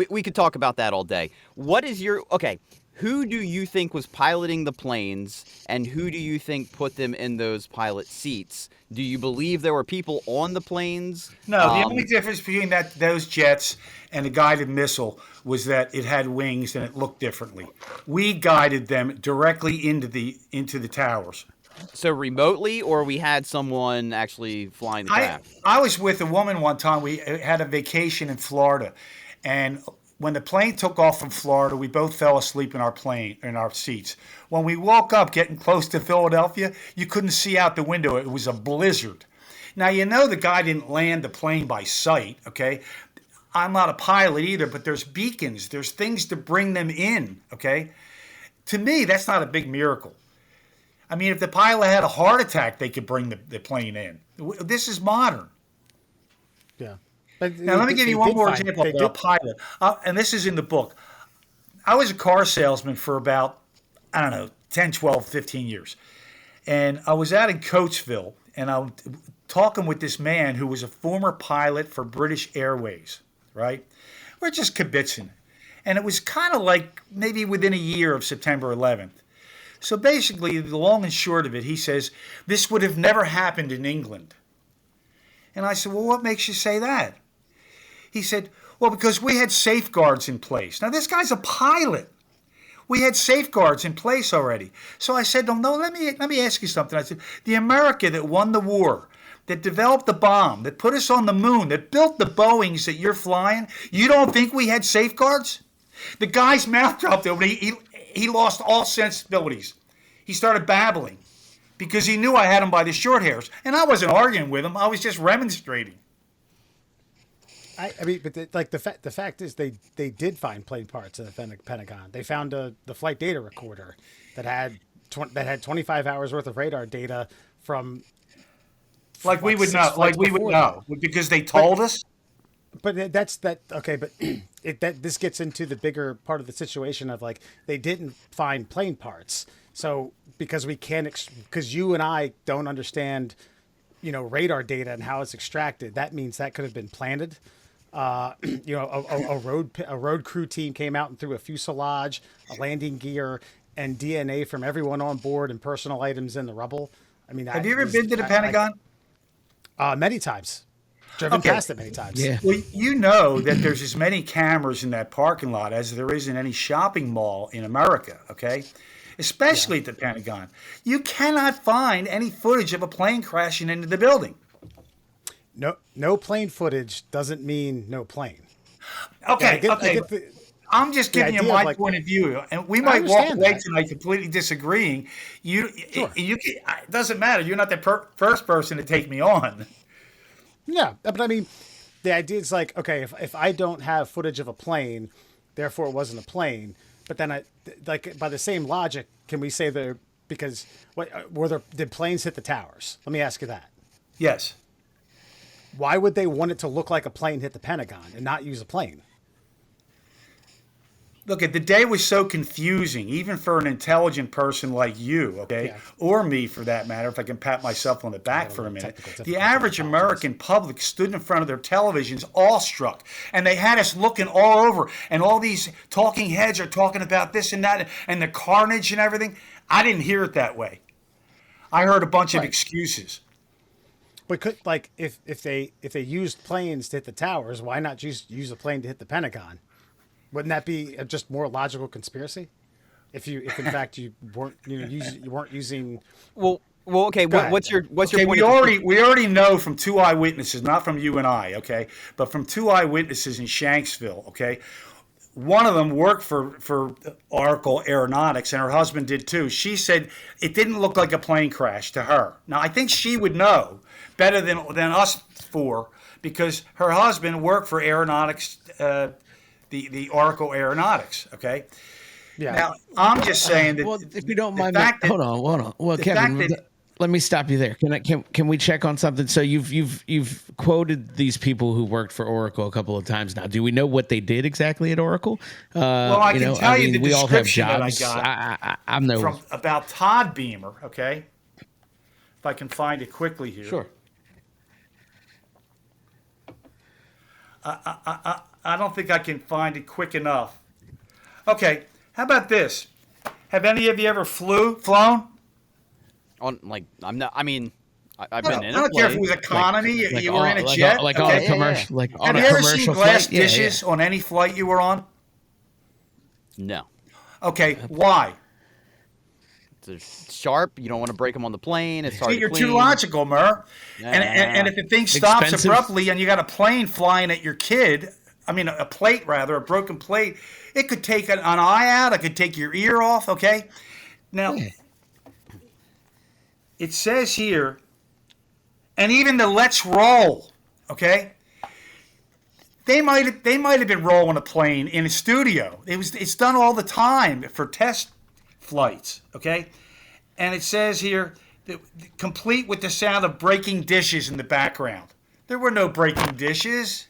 We could talk about that all day. What is your... Okay, who do you think was piloting the planes, and who do you think put them in those pilot seats? Do you believe there were people on the planes? No, the only difference between those jets and a guided missile was that it had wings and it looked differently. We guided them directly into the towers. So remotely, or we had someone actually flying the craft? I was with a woman one time. We had a vacation in Florida, and when the plane took off from Florida, we both fell asleep in our seats. When we woke up getting close to Philadelphia, you couldn't see out the window. It was a blizzard. Now, you know the guy didn't land the plane by sight, okay? I'm not a pilot either, but there's beacons. There's things to bring them in, okay? To me, that's not a big miracle. I mean, if the pilot had a heart attack, they could bring the plane in. This is modern. Yeah. But now, let me give you one more example of a pilot. And this is in the book. I was a car salesman for about, 10, 12, 15 years. And I was out in Coatesville, and I'm talking with this man who was a former pilot for British Airways, right? We're just kibitzing. And it was kind of like maybe within a year of September 11th. So basically, the long and short of it, he says, this would have never happened in England. And I said, well, what makes you say that? He said, well, because we had safeguards in place. Now, this guy's a pilot. We had safeguards in place already. So I said, no, let me ask you something. I said, the America that won the war, that developed the bomb, that put us on the moon, that built the Boeings that you're flying, you don't think we had safeguards? The guy's mouth dropped open. He lost all sensibilities. He started babbling because he knew I had him by the short hairs. And I wasn't arguing with him. I was just remonstrating. I mean, but the fact is they did find plane parts in the Pentagon. They found the flight data recorder that had 25 hours worth of radar data from. Like we would know because they told us. But that's that. Okay, but this gets into the bigger part of the situation of, like, they didn't find plane parts. So because because you and I don't understand, radar data and how it's extracted, that means that could have been planted. A road crew team came out and threw a fuselage, a landing gear, and DNA from everyone on board and personal items in the rubble. I mean, have you ever been to the Pentagon? Many times. Driven past it many times. Yeah. Well, you know that there's as many cameras in that parking lot as there is in any shopping mall in America, okay? Especially at the Pentagon. You cannot find any footage of a plane crashing into the building. No plane footage doesn't mean no plane. Okay, I'm just giving you my point of view, and we might walk away tonight completely disagreeing. It doesn't matter. You're not the first person to take me on. Yeah, but I mean, the idea is like, okay, if I don't have footage of a plane, therefore it wasn't a plane. But then, by the same logic, can we say did planes hit the towers? Let me ask you that. Yes. Why would they want it to look like a plane hit the Pentagon and not use a plane? Look, the day was so confusing, even for an intelligent person like you, okay, yeah. Or me for that matter, if I can pat myself on the back for a minute. The average American public stood in front of their televisions awestruck, and they had us looking all over, and all these talking heads are talking about this and that, and the carnage and everything. I didn't hear it that way. I heard a bunch of excuses. But if they used planes to hit the towers, why not just use a plane to hit the Pentagon? Wouldn't that be a just more logical conspiracy? If in fact you weren't using. Well, okay. What's your point? We already know from two eyewitnesses, not from you and I, okay, but from two eyewitnesses in Shanksville, okay. One of them worked for Oracle Aeronautics, and her husband did too. She said it didn't look like a plane crash to her. Now I think she would know better than us four because her husband worked for Aeronautics. The Oracle Aeronautics, okay? Yeah. Now, I'm just saying that. Well, if you don't mind, fact that- hold on. Well, the Kevin, fact that- let me stop you there. Can we check on something? So you've quoted these people who worked for Oracle a couple of times now. Do we know what they did exactly at Oracle? Well, I can tell you the we all have description that I jobs. got I'm no from about Todd Beamer. Okay, if I can find it quickly here. sure. I don't think I can find it quick enough. Okay, how about this? Have any of you ever flown? On like I'm not. I mean, I've I been in. don't care if it was economy, you were in a like jet. like okay? on a commercial, like on Have a you ever commercial seen glass flight? Yeah, dishes on any flight you were on? No. Okay, why? It's sharp. You don't want to break them on the plane. It's hard See, to you're clean. too logical, Murr. And if the thing stops Expensive. abruptly and you got a plane flying at your kid, I mean a plate rather, a broken plate, it could take an eye out. It could take your ear off. Okay, now it says here, and even the let's roll. Okay, they might have been rolling a plane in a studio. It's done all the time for test flights. Okay, and it says here, complete with the sound of breaking dishes in the background. There were no breaking dishes.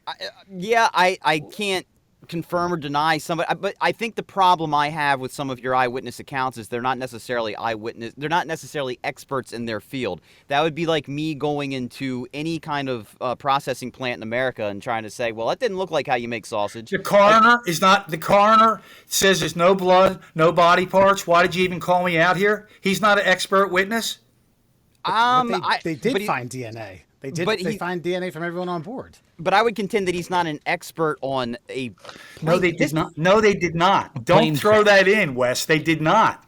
I can't confirm or deny somebody, but I think the problem I have with some of your eyewitness accounts is they're not necessarily eyewitness. They're not necessarily experts in their field. That would be like me going into any kind of processing plant in America and trying to say, well, that didn't look like how you make sausage. The coroner the coroner says there's no blood, no body parts. Why did you even call me out here? He's not an expert witness. They did find DNA. They find DNA from everyone on board. But I would contend that he's not an expert on a. No, they did not. No, they did not. Don't throw that in, Wes. They did not.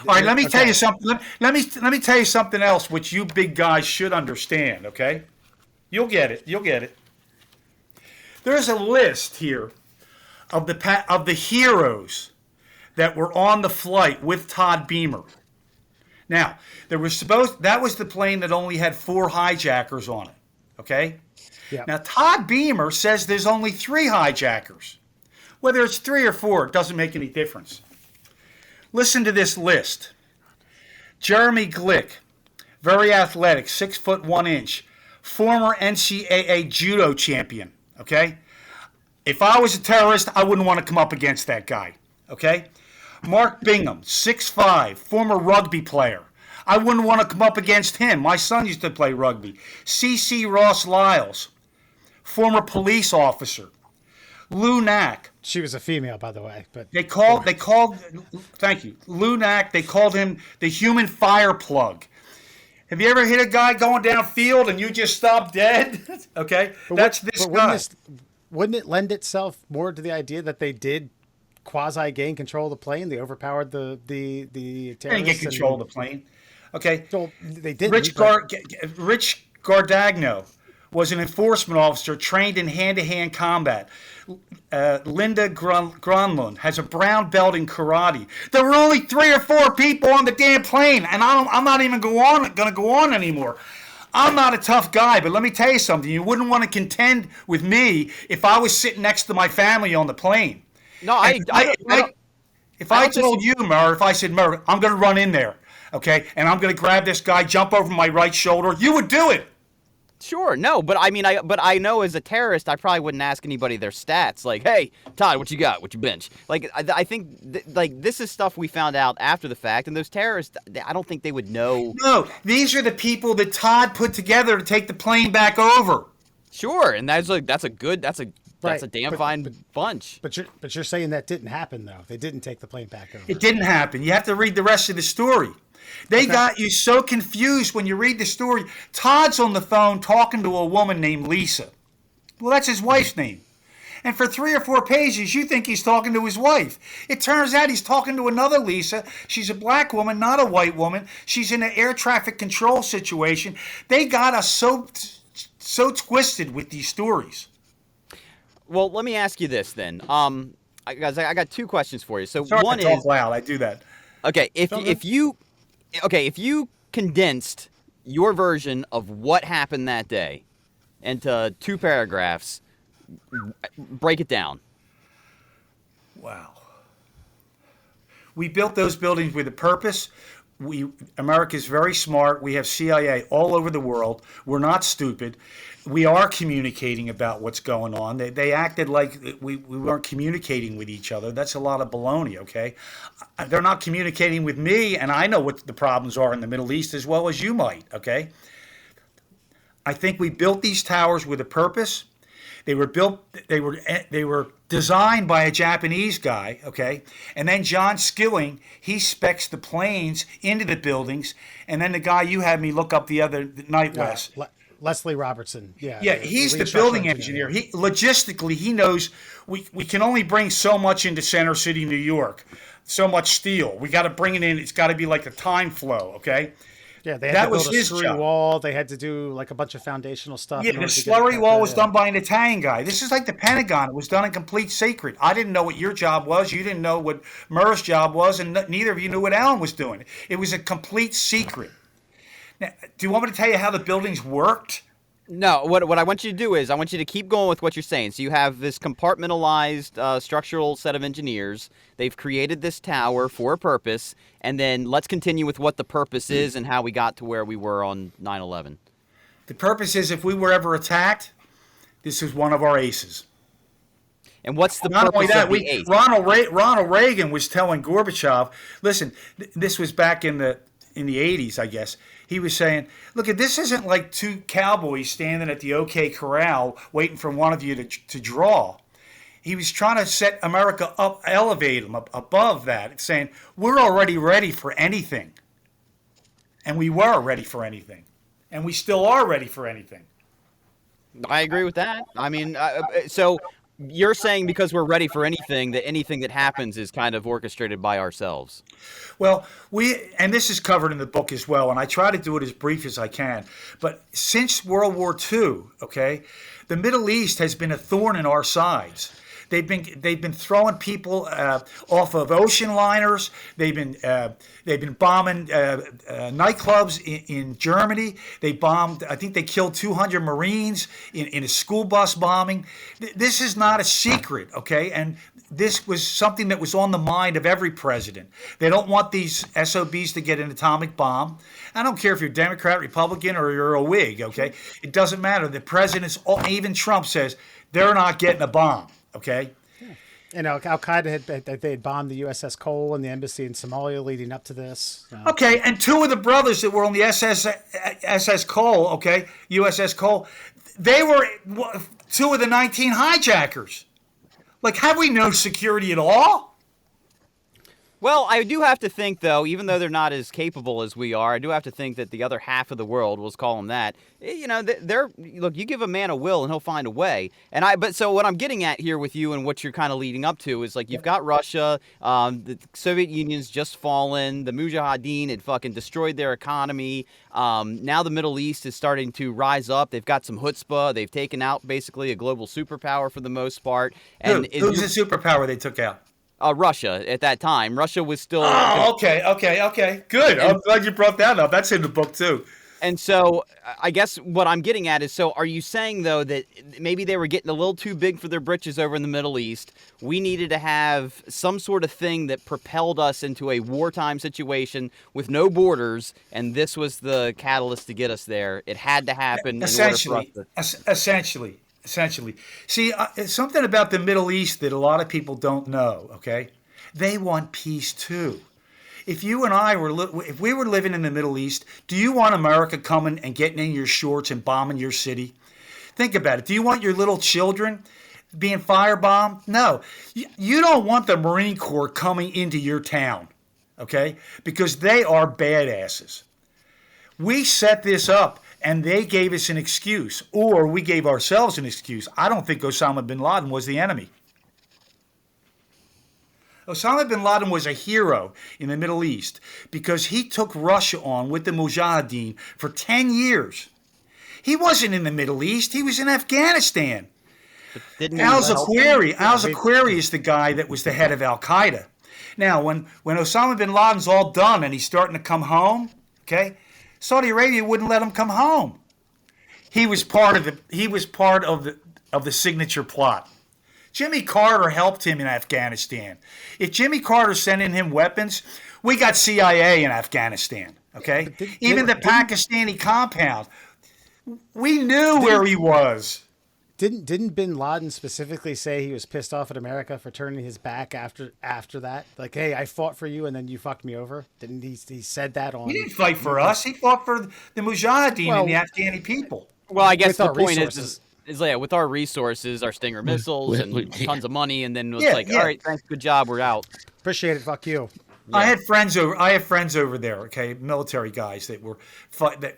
All right, let me tell you something. Let me tell you something else, which you big guys should understand. Okay, you'll get it. You'll get it. There's a list here of the heroes that were on the flight with Todd Beamer. Now, that was the plane that only had 4 hijackers on it. Okay. Yeah. Now, Todd Beamer says there's only 3 hijackers. Whether it's 3 or 4, it doesn't make any difference. Listen to this list. Jeremy Glick, very athletic, 6 foot 1 inch, former NCAA judo champion. Okay? If I was a terrorist, I wouldn't want to come up against that guy. Okay? Mark Bingham, 6'5", former rugby player. I wouldn't want to come up against him. My son used to play rugby. C.C. Ross Lyles, former police officer. Lou Knack. She was a female, by the way. But They called, thank you. Lou Knack, they called him the human fire plug. Have you ever hit a guy going downfield and you just stop dead? Okay, that's this guy. Wouldn't it lend itself more to the idea that they did quasi-gain control of the plane? They overpowered the They terrorists. didn't get control of the plane. Okay. Well, they didn't. Rich Gardagno was an enforcement officer trained in hand-to-hand combat. Linda Gronlund has a brown belt in karate. There were only 3 or 4 people on the damn plane, and I'm not even going to go on anymore. I'm not a tough guy, but let me tell you something. You wouldn't want to contend with me if I was sitting next to my family on the plane. No, if I told you, Murr, if I said, Murr, I'm going to run in there, okay, and I'm going to grab this guy, jump over my right shoulder, you would do it. Sure, no, but I mean, I know as a terrorist, I probably wouldn't ask anybody their stats. Like, hey, Todd, what you got? What you bench? Like, I think this is stuff we found out after the fact, and those terrorists, I don't think they would know. No, these are the people that Todd put together to take the plane back over. Sure, and that's a damn fine bunch. But you're saying that didn't happen though. They didn't take the plane back over. It didn't happen. You have to read the rest of the story. They got you so confused when you read the story. Todd's on the phone talking to a woman named Lisa. Well, that's his wife's name. And for 3 or 4 pages, you think he's talking to his wife. It turns out he's talking to another Lisa. She's a black woman, not a white woman. She's in an air traffic control situation. They got us so twisted with these stories. Well, let me ask you this then. Guys, I got 2 questions for you. So Sorry one to talk is loud. I do that. okay. If you condensed your version of what happened that day into 2 paragraphs, break it down. Wow. We built those buildings with a purpose. America's very smart. We have CIA all over the world. We're not stupid. We are communicating about what's going on. They acted like we weren't communicating with each other. That's a lot of baloney, okay? They're not communicating with me, and I know what the problems are in the Middle East as well as you might, okay? I think we built these towers with a purpose. They were designed by a Japanese guy, okay? And then John Skilling, he specs the planes into the buildings, and then the guy you had me look up the other night, Wes. Leslie Robertson. Yeah. Yeah, he's the building engineer. Logistically, he knows we can only bring so much into Center City, New York, so much steel. We got to bring it in. It's got to be like a time flow, okay? Yeah, they had to build a slurry wall. They had to do like a bunch of foundational stuff. Yeah, the slurry wall was done by an Italian guy. This is like the Pentagon. It was done in complete secret. I didn't know what your job was. You didn't know what Murr's job was, and neither of you knew what Alan was doing. It was a complete secret. Now, do you want me to tell you how the buildings worked? No, what I want you to do is I want you to keep going with what you're saying. So you have this compartmentalized structural set of engineers. They've created this tower for a purpose, and then let's continue with what the purpose is and how we got to where we were on 9/11. The purpose is if we were ever attacked, this is one of our aces. And what's the Not purpose only that, of the ace? Ronald Reagan was telling Gorbachev, listen, this was back in the 80s, I guess. He was saying, look, this isn't like two cowboys standing at the OK Corral waiting for one of you to draw. He was trying to set America up, elevate them above that, saying, we're already ready for anything. And we were ready for anything. And we still are ready for anything. I agree with that. I mean, so you're saying because we're ready for anything, that anything that happens is kind of orchestrated by ourselves. Well, and this is covered in the book as well, and I try to do it as brief as I can. But since World War II, okay, the Middle East has been a thorn in our sides. They've been throwing people off of ocean liners. They've been bombing nightclubs in Germany. They bombed. I think they killed 200 Marines in a school bus bombing. This is not a secret, okay? And this was something that was on the mind of every president. They don't want these SOBs to get an atomic bomb. I don't care if you're Democrat, Republican, or you're a Whig, okay? It doesn't matter. The presidents, even Trump says, they're not getting a bomb. Okay. And Al Qaeda had bombed the USS Cole and the embassy in Somalia leading up to this. Okay, and two of the brothers that were on the SS Cole, okay, USS Cole, they were two of the 19 hijackers. Like, have we no security at all? Well, I do have to think, though, even though they're not as capable as we are, I do have to think that the other half of the world, let's call them that, you know, look, you give a man a will and he'll find a way. But so what I'm getting at here with you and what you're kind of leading up to is like you've got Russia, the Soviet Union's just fallen, the Mujahideen had fucking destroyed their economy. Now the Middle East is starting to rise up. They've got some chutzpah. They've taken out basically a global superpower for the most part. And who's the superpower they took out? Russia at that time. Russia was still... Oh, okay. Good. I'm glad you brought that up. That's in the book, too. And so I guess what I'm getting at is, so are you saying, though, that maybe they were getting a little too big for their britches over in the Middle East? We needed to have some sort of thing that propelled us into a wartime situation with no borders, and this was the catalyst to get us there. It had to happen Essentially. See, something about the Middle East that a lot of people don't know, okay? They want peace, too. If you and I if we were living in the Middle East, do you want America coming and getting in your shorts and bombing your city? Think about it. Do you want your little children being firebombed? No. You don't want the Marine Corps coming into your town, okay? Because they are badasses. We set this up, and they gave us an excuse, or we gave ourselves an excuse. I don't think Osama bin Laden was the enemy. Osama bin Laden was a hero in the Middle East because he took Russia on with the Mujahideen for 10 years. He wasn't in the Middle East. He was in Afghanistan. Al-Zawahiri is the guy that was the head of Al-Qaeda. Now, when Osama bin Laden's all done and he's starting to come home, okay, Saudi Arabia wouldn't let him come home. He was part of the signature plot Jimmy Carter helped him in Afghanistan. If Jimmy Carter's sending him weapons, we got CIA in Afghanistan, okay? Even the Pakistani compound. We knew where he was. Didn't Bin Laden specifically say he was pissed off at America for turning his back after that? Like, hey, I fought for you and then you fucked me over? Didn't he said that on... He didn't fight for us. He fought for the Mujahideen and the Afghani people. Well, I guess the point is with our resources, our Stinger missiles and tons of money, and then it's all right, thanks, good job, we're out. Appreciate it, fuck you. Yeah. I have friends over there, okay, military guys that were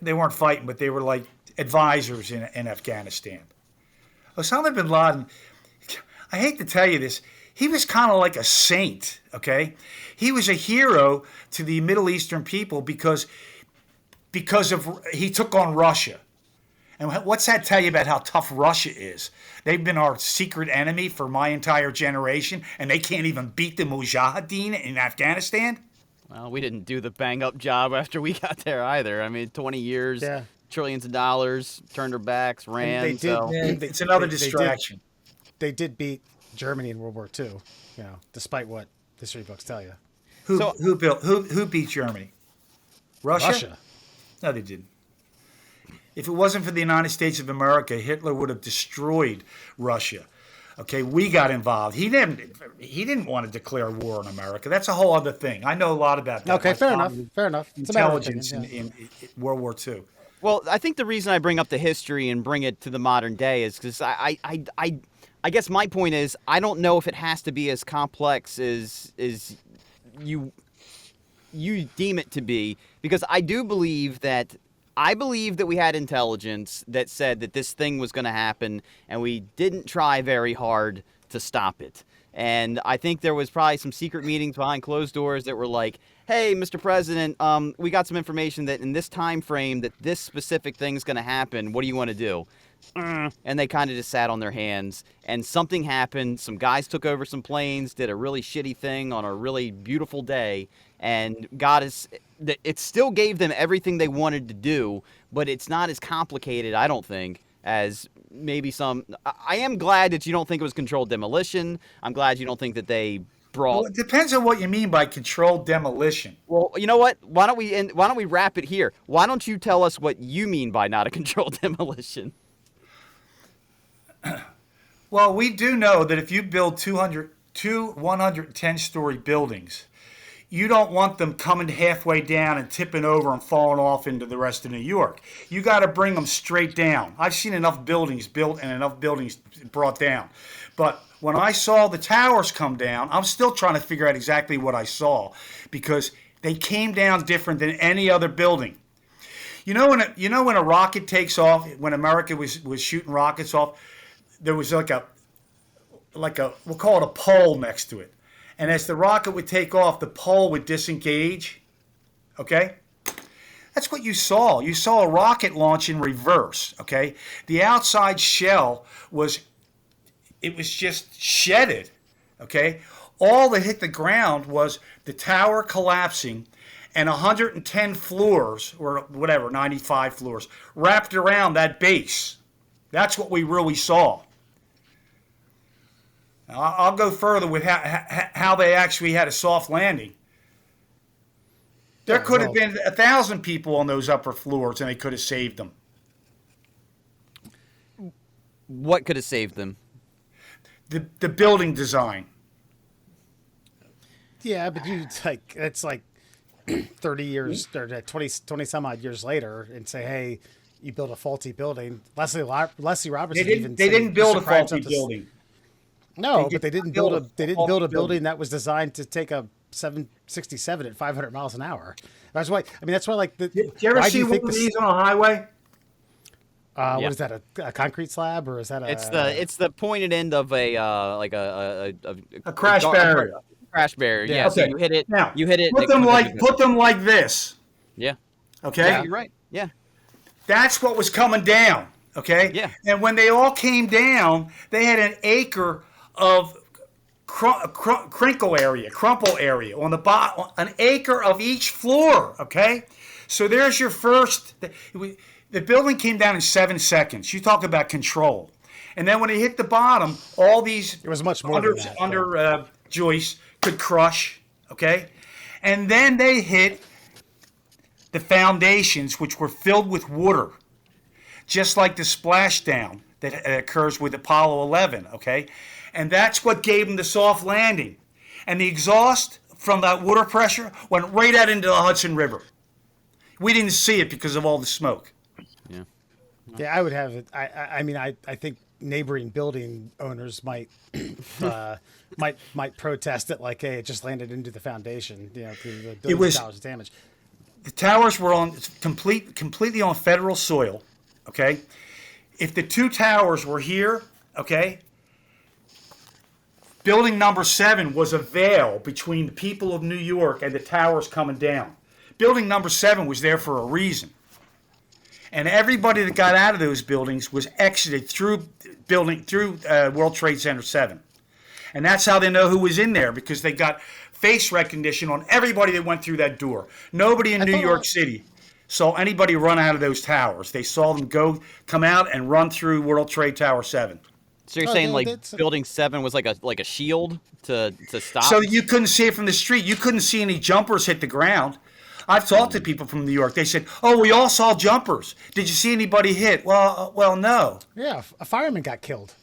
they weren't fighting, but they were like advisors in Afghanistan. Osama bin Laden, I hate to tell you this, he was kind of like a saint, okay? He was a hero to the Middle Eastern people because he took on Russia. And what's that tell you about how tough Russia is? They've been our secret enemy for my entire generation, and they can't even beat the Mujahideen in Afghanistan? Well, we didn't do the bang-up job after we got there either. I mean, 20 years, trillions of dollars, turned their backs, ran. It's another distraction. They did beat Germany in World War II, despite what history books tell you. Who beat Germany? Russia? No, they didn't. If it wasn't for the United States of America, Hitler would have destroyed Russia. Okay, we got involved. He didn't want to declare war on America. That's a whole other thing. I know a lot about that. Okay, fair enough. It's intelligence in World War II. Well, I think the reason I bring up the history and bring it to the modern day is because I guess my point is I don't know if it has to be as complex as you deem it to be, because I believe that we had intelligence that said that this thing was going to happen, and we didn't try very hard to stop it. And I think there was probably some secret meetings behind closed doors that were like, hey, Mr. President, we got some information that in this time frame that this specific thing's going to happen. What do you want to do? And they kind of just sat on their hands, and something happened. Some guys took over some planes, did a really shitty thing on a really beautiful day, and it still gave them everything they wanted to do, but it's not as complicated, I don't think, as maybe some. I am glad that you don't think it was controlled demolition. I'm glad you don't think that they brought. Well, it depends on what you mean by controlled demolition. Well, you know what? Why don't we wrap it here? Why don't you tell us what you mean by not a controlled demolition? Well, we do know that if you build two 110-story buildings, you don't want them coming halfway down and tipping over and falling off into the rest of New York. You got to bring them straight down. I've seen enough buildings built and enough buildings brought down. But when I saw the towers come down, I'm still trying to figure out exactly what I saw, because they came down different than any other building. You know when a rocket takes off, when America was shooting rockets off, there was like a we'll call it a pole next to it. And as the rocket would take off, the pole would disengage. Okay? That's what you saw. You saw a rocket launch in reverse. Okay? The outside shell was just shedded. Okay? All that hit the ground was the tower collapsing and 110 floors, or whatever, 95 floors, wrapped around that base. That's what we really saw. Now, I'll go further with how they actually had a soft landing. There could have been 1,000 people on those upper floors, and they could have saved them. What could have saved them? The building design. Yeah, but it's like 30 years or 20 some odd years later, and say, hey, you built a faulty building. Leslie Robertson they didn't build a faulty building. No, but they didn't build a building that was designed to take a 767 at 500 miles an hour. That's why. I mean, that's why. Like, did you ever see one of these on a highway? What is that? A concrete slab, or is that a? It's the pointed end of a crash barrier. Crash barrier. Yeah. Okay. So you hit it. Now you hit it. Put them like this. Yeah. Okay. Yeah, you're right. Yeah. That's what was coming down. Okay. Yeah. And when they all came down, they had an acre of crumple area on the bottom, an acre of each floor. Okay. So there's your first. The building came down in 7 seconds. You talk about control. And then when it hit the bottom, all these it was much more than that, joists could crush, okay? And then they hit the foundations, which were filled with water, just like the splashdown that occurs with Apollo 11, okay? And that's what gave them the soft landing. And the exhaust from that water pressure went right out into the Hudson River. We didn't see it because of all the smoke. Yeah, I would have it. I mean, I think neighboring building owners might protest it, like, hey, it just landed into the foundation. You know, the billions of dollars of damage. The towers were on completely on federal soil. Okay, if the two towers were here, okay, building number 7 was a veil between the people of New York and the towers coming down. Building number 7 was there for a reason. And everybody that got out of those buildings was exited through World Trade Center 7. And that's how they know who was in there, because they got face recognition on everybody that went through that door. Nobody in New York City saw anybody run out of those towers. They saw them come out and run through World Trade Tower 7. So you're saying Building 7 was like a shield to stop? So you couldn't see it from the street. You couldn't see any jumpers hit the ground. I've talked to people from New York. They said, "Oh, we all saw jumpers. Did you see anybody hit?" Well, no. Yeah, a fireman got killed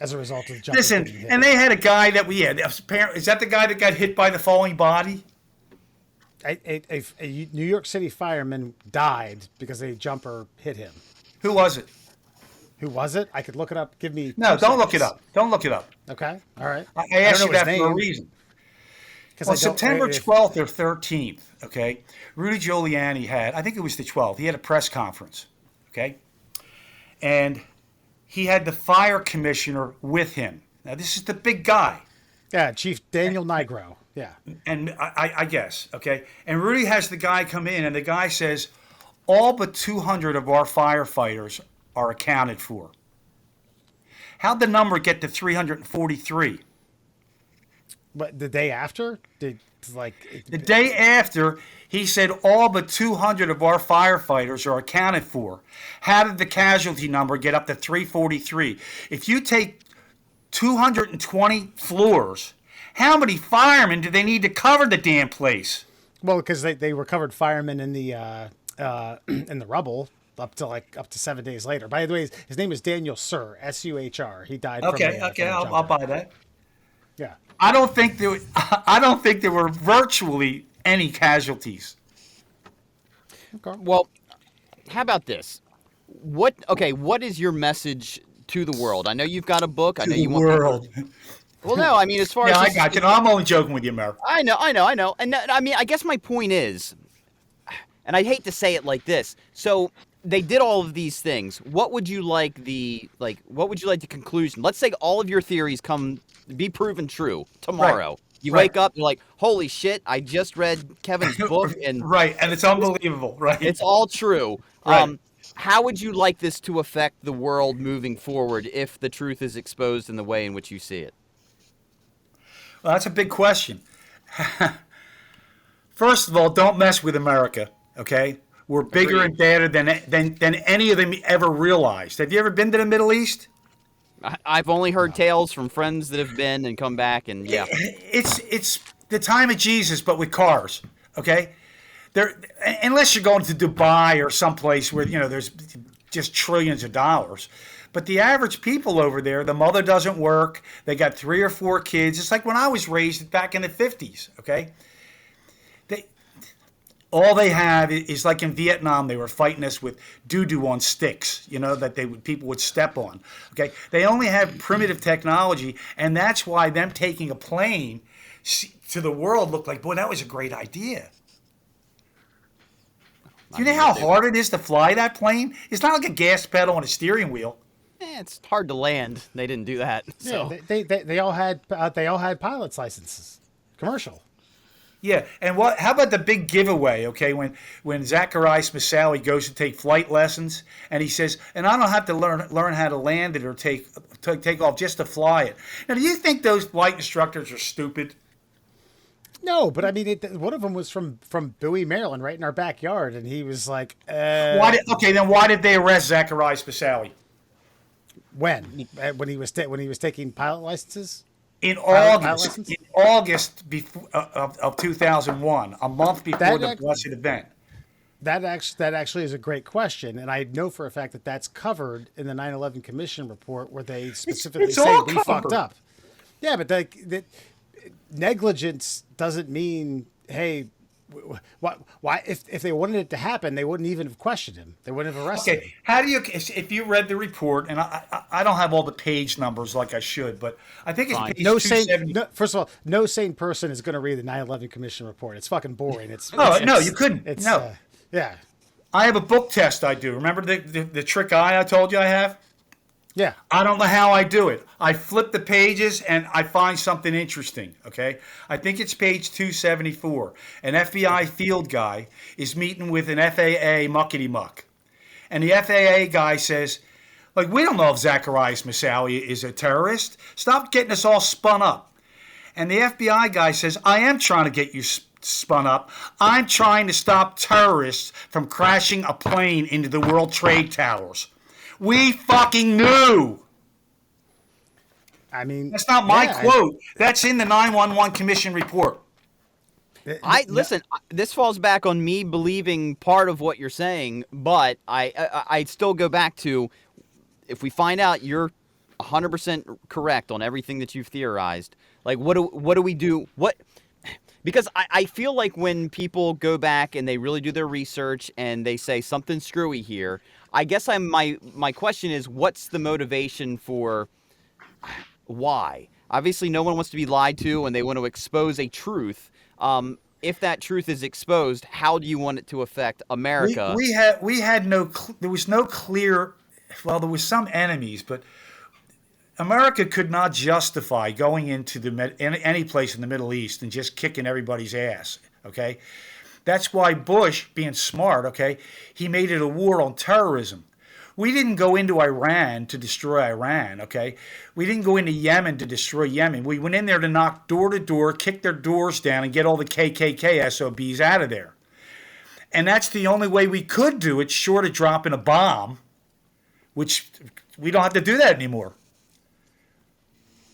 as a result of the jumpers. Listen, and they had a guy that we had. Is that the guy that got hit by the falling body? A New York City fireman died because a jumper hit him. Who was it? Who was it? I could look it up. Give me. No, don't look it up. Don't look it up. Okay, all right. I asked you that for a reason. On September 12th or 13th, okay, Rudy Giuliani I think it was the 12th, he had a press conference, okay? And he had the fire commissioner with him. Now, this is the big guy. Yeah, Chief Daniel Nigro, yeah. And I guess, okay? And Rudy has the guy come in, and the guy says, all but 200 of our firefighters are accounted for. How'd the number get to 343? But the day after? The day after, he said all but 200 of our firefighters are accounted for. How did the casualty number get up to 343? If you take 220 floors, how many firemen do they need to cover the damn place? Well, because they recovered firemen in the rubble up to 7 days later. By the way, his name is Daniel Suhr, S-U-H-R. He died. Okay, I'll buy that. Yeah. I don't think there were virtually any casualties. Okay. Well, how about this? What is your message to the world? I know you've got a book. I know you want the world. Well, no, I mean, as far as I got you. No, I'm only joking with you, America. I know. And I mean, I guess my point is, and I hate to say it like this. So they did all of these things. What would you like the conclusion? Let's say all of your theories be proven true tomorrow. Right. You wake up, you're like, holy shit, I just read Kevin's book. And right, and it's unbelievable, right? It's all true. Right. How would you like this to affect the world moving forward if the truth is exposed in the way in which you see it? Well, that's a big question. First of all, don't mess with America, okay? We're bigger and badder than any of them ever realized. Have you ever been to the Middle East? I've only heard tales from friends that have been and come back, and yeah. It's the time of Jesus, but with cars, okay? Unless you're going to Dubai or someplace where, there's just trillions of dollars. But the average people over there, the mother doesn't work. They got 3 or 4 kids. It's like when I was raised back in the 50s, okay? All they have is like in Vietnam, they were fighting us with doo-doo on sticks, that people would step on. Okay, they only have primitive technology, and that's why them taking a plane to the world looked like, boy, that was a great idea. Do you know how hard it is to fly that plane? It's not like a gas pedal and a steering wheel. It's hard to land. They didn't do that. So. Yeah, they all had pilot's licenses, commercial. Yeah, and how about the big giveaway, okay, when Zacharias Masawi goes to take flight lessons, and he says, and I don't have to learn how to land it or take off, just to fly it. Now, do you think those flight instructors are stupid? No, but I mean, one of them was from Bowie, Maryland, right in our backyard, and he was like, Why did they arrest Zacharias Masawi? When? When he was taking pilot licenses? In Pilot August, license? in August before, of 2001, a month before the blessed event. That actually is a great question, and I know for a fact that that's covered in the 9/11 Commission report, where they specifically it's say all we covered. fucked up. Yeah, but negligence doesn't mean, hey, why? If they wanted it to happen, they wouldn't even have questioned him. They wouldn't have arrested him. Okay, how do you? If you read the report, and I don't have all the page numbers like I should, but I think it's page 270. First of all, no sane person is going to read the 9/11 Commission report. It's fucking boring. No, you couldn't. It's, no. Yeah. I have a book test I do. Remember the trick eye I told you I have? Yeah. I don't know how I do it. I flip the pages and I find something interesting, okay? I think it's page 274. An FBI field guy is meeting with an FAA muckety-muck. And the FAA guy says, like, we don't know if Zacharias Moussaoui is a terrorist. Stop getting us all spun up. And the FBI guy says, I am trying to get you spun up. I'm trying to stop terrorists from crashing a plane into the World Trade Towers. We fucking knew. I mean, that's not my quote. That's in the 911 Commission report. Listen. This falls back on me believing part of what you're saying, but I still go back to, if we find out you're 100% correct on everything that you've theorized, like what do we do? Because I feel like when people go back and they really do their research and they say something screwy here, I guess my question is, what's the motivation for why? Obviously, no one wants to be lied to, and they want to expose a truth. If that truth is exposed, how do you want it to affect America? There was no clear. Well, there was some enemies, but America could not justify going into any place in the Middle East and just kicking everybody's ass. Okay. That's why Bush, being smart, okay, he made it a war on terrorism. We didn't go into Iran to destroy Iran, okay? We didn't go into Yemen to destroy Yemen. We went in there to knock door to door, kick their doors down, and get all the KKK SOBs out of there. And that's the only way we could do it, short of dropping a bomb, which we don't have to do that anymore.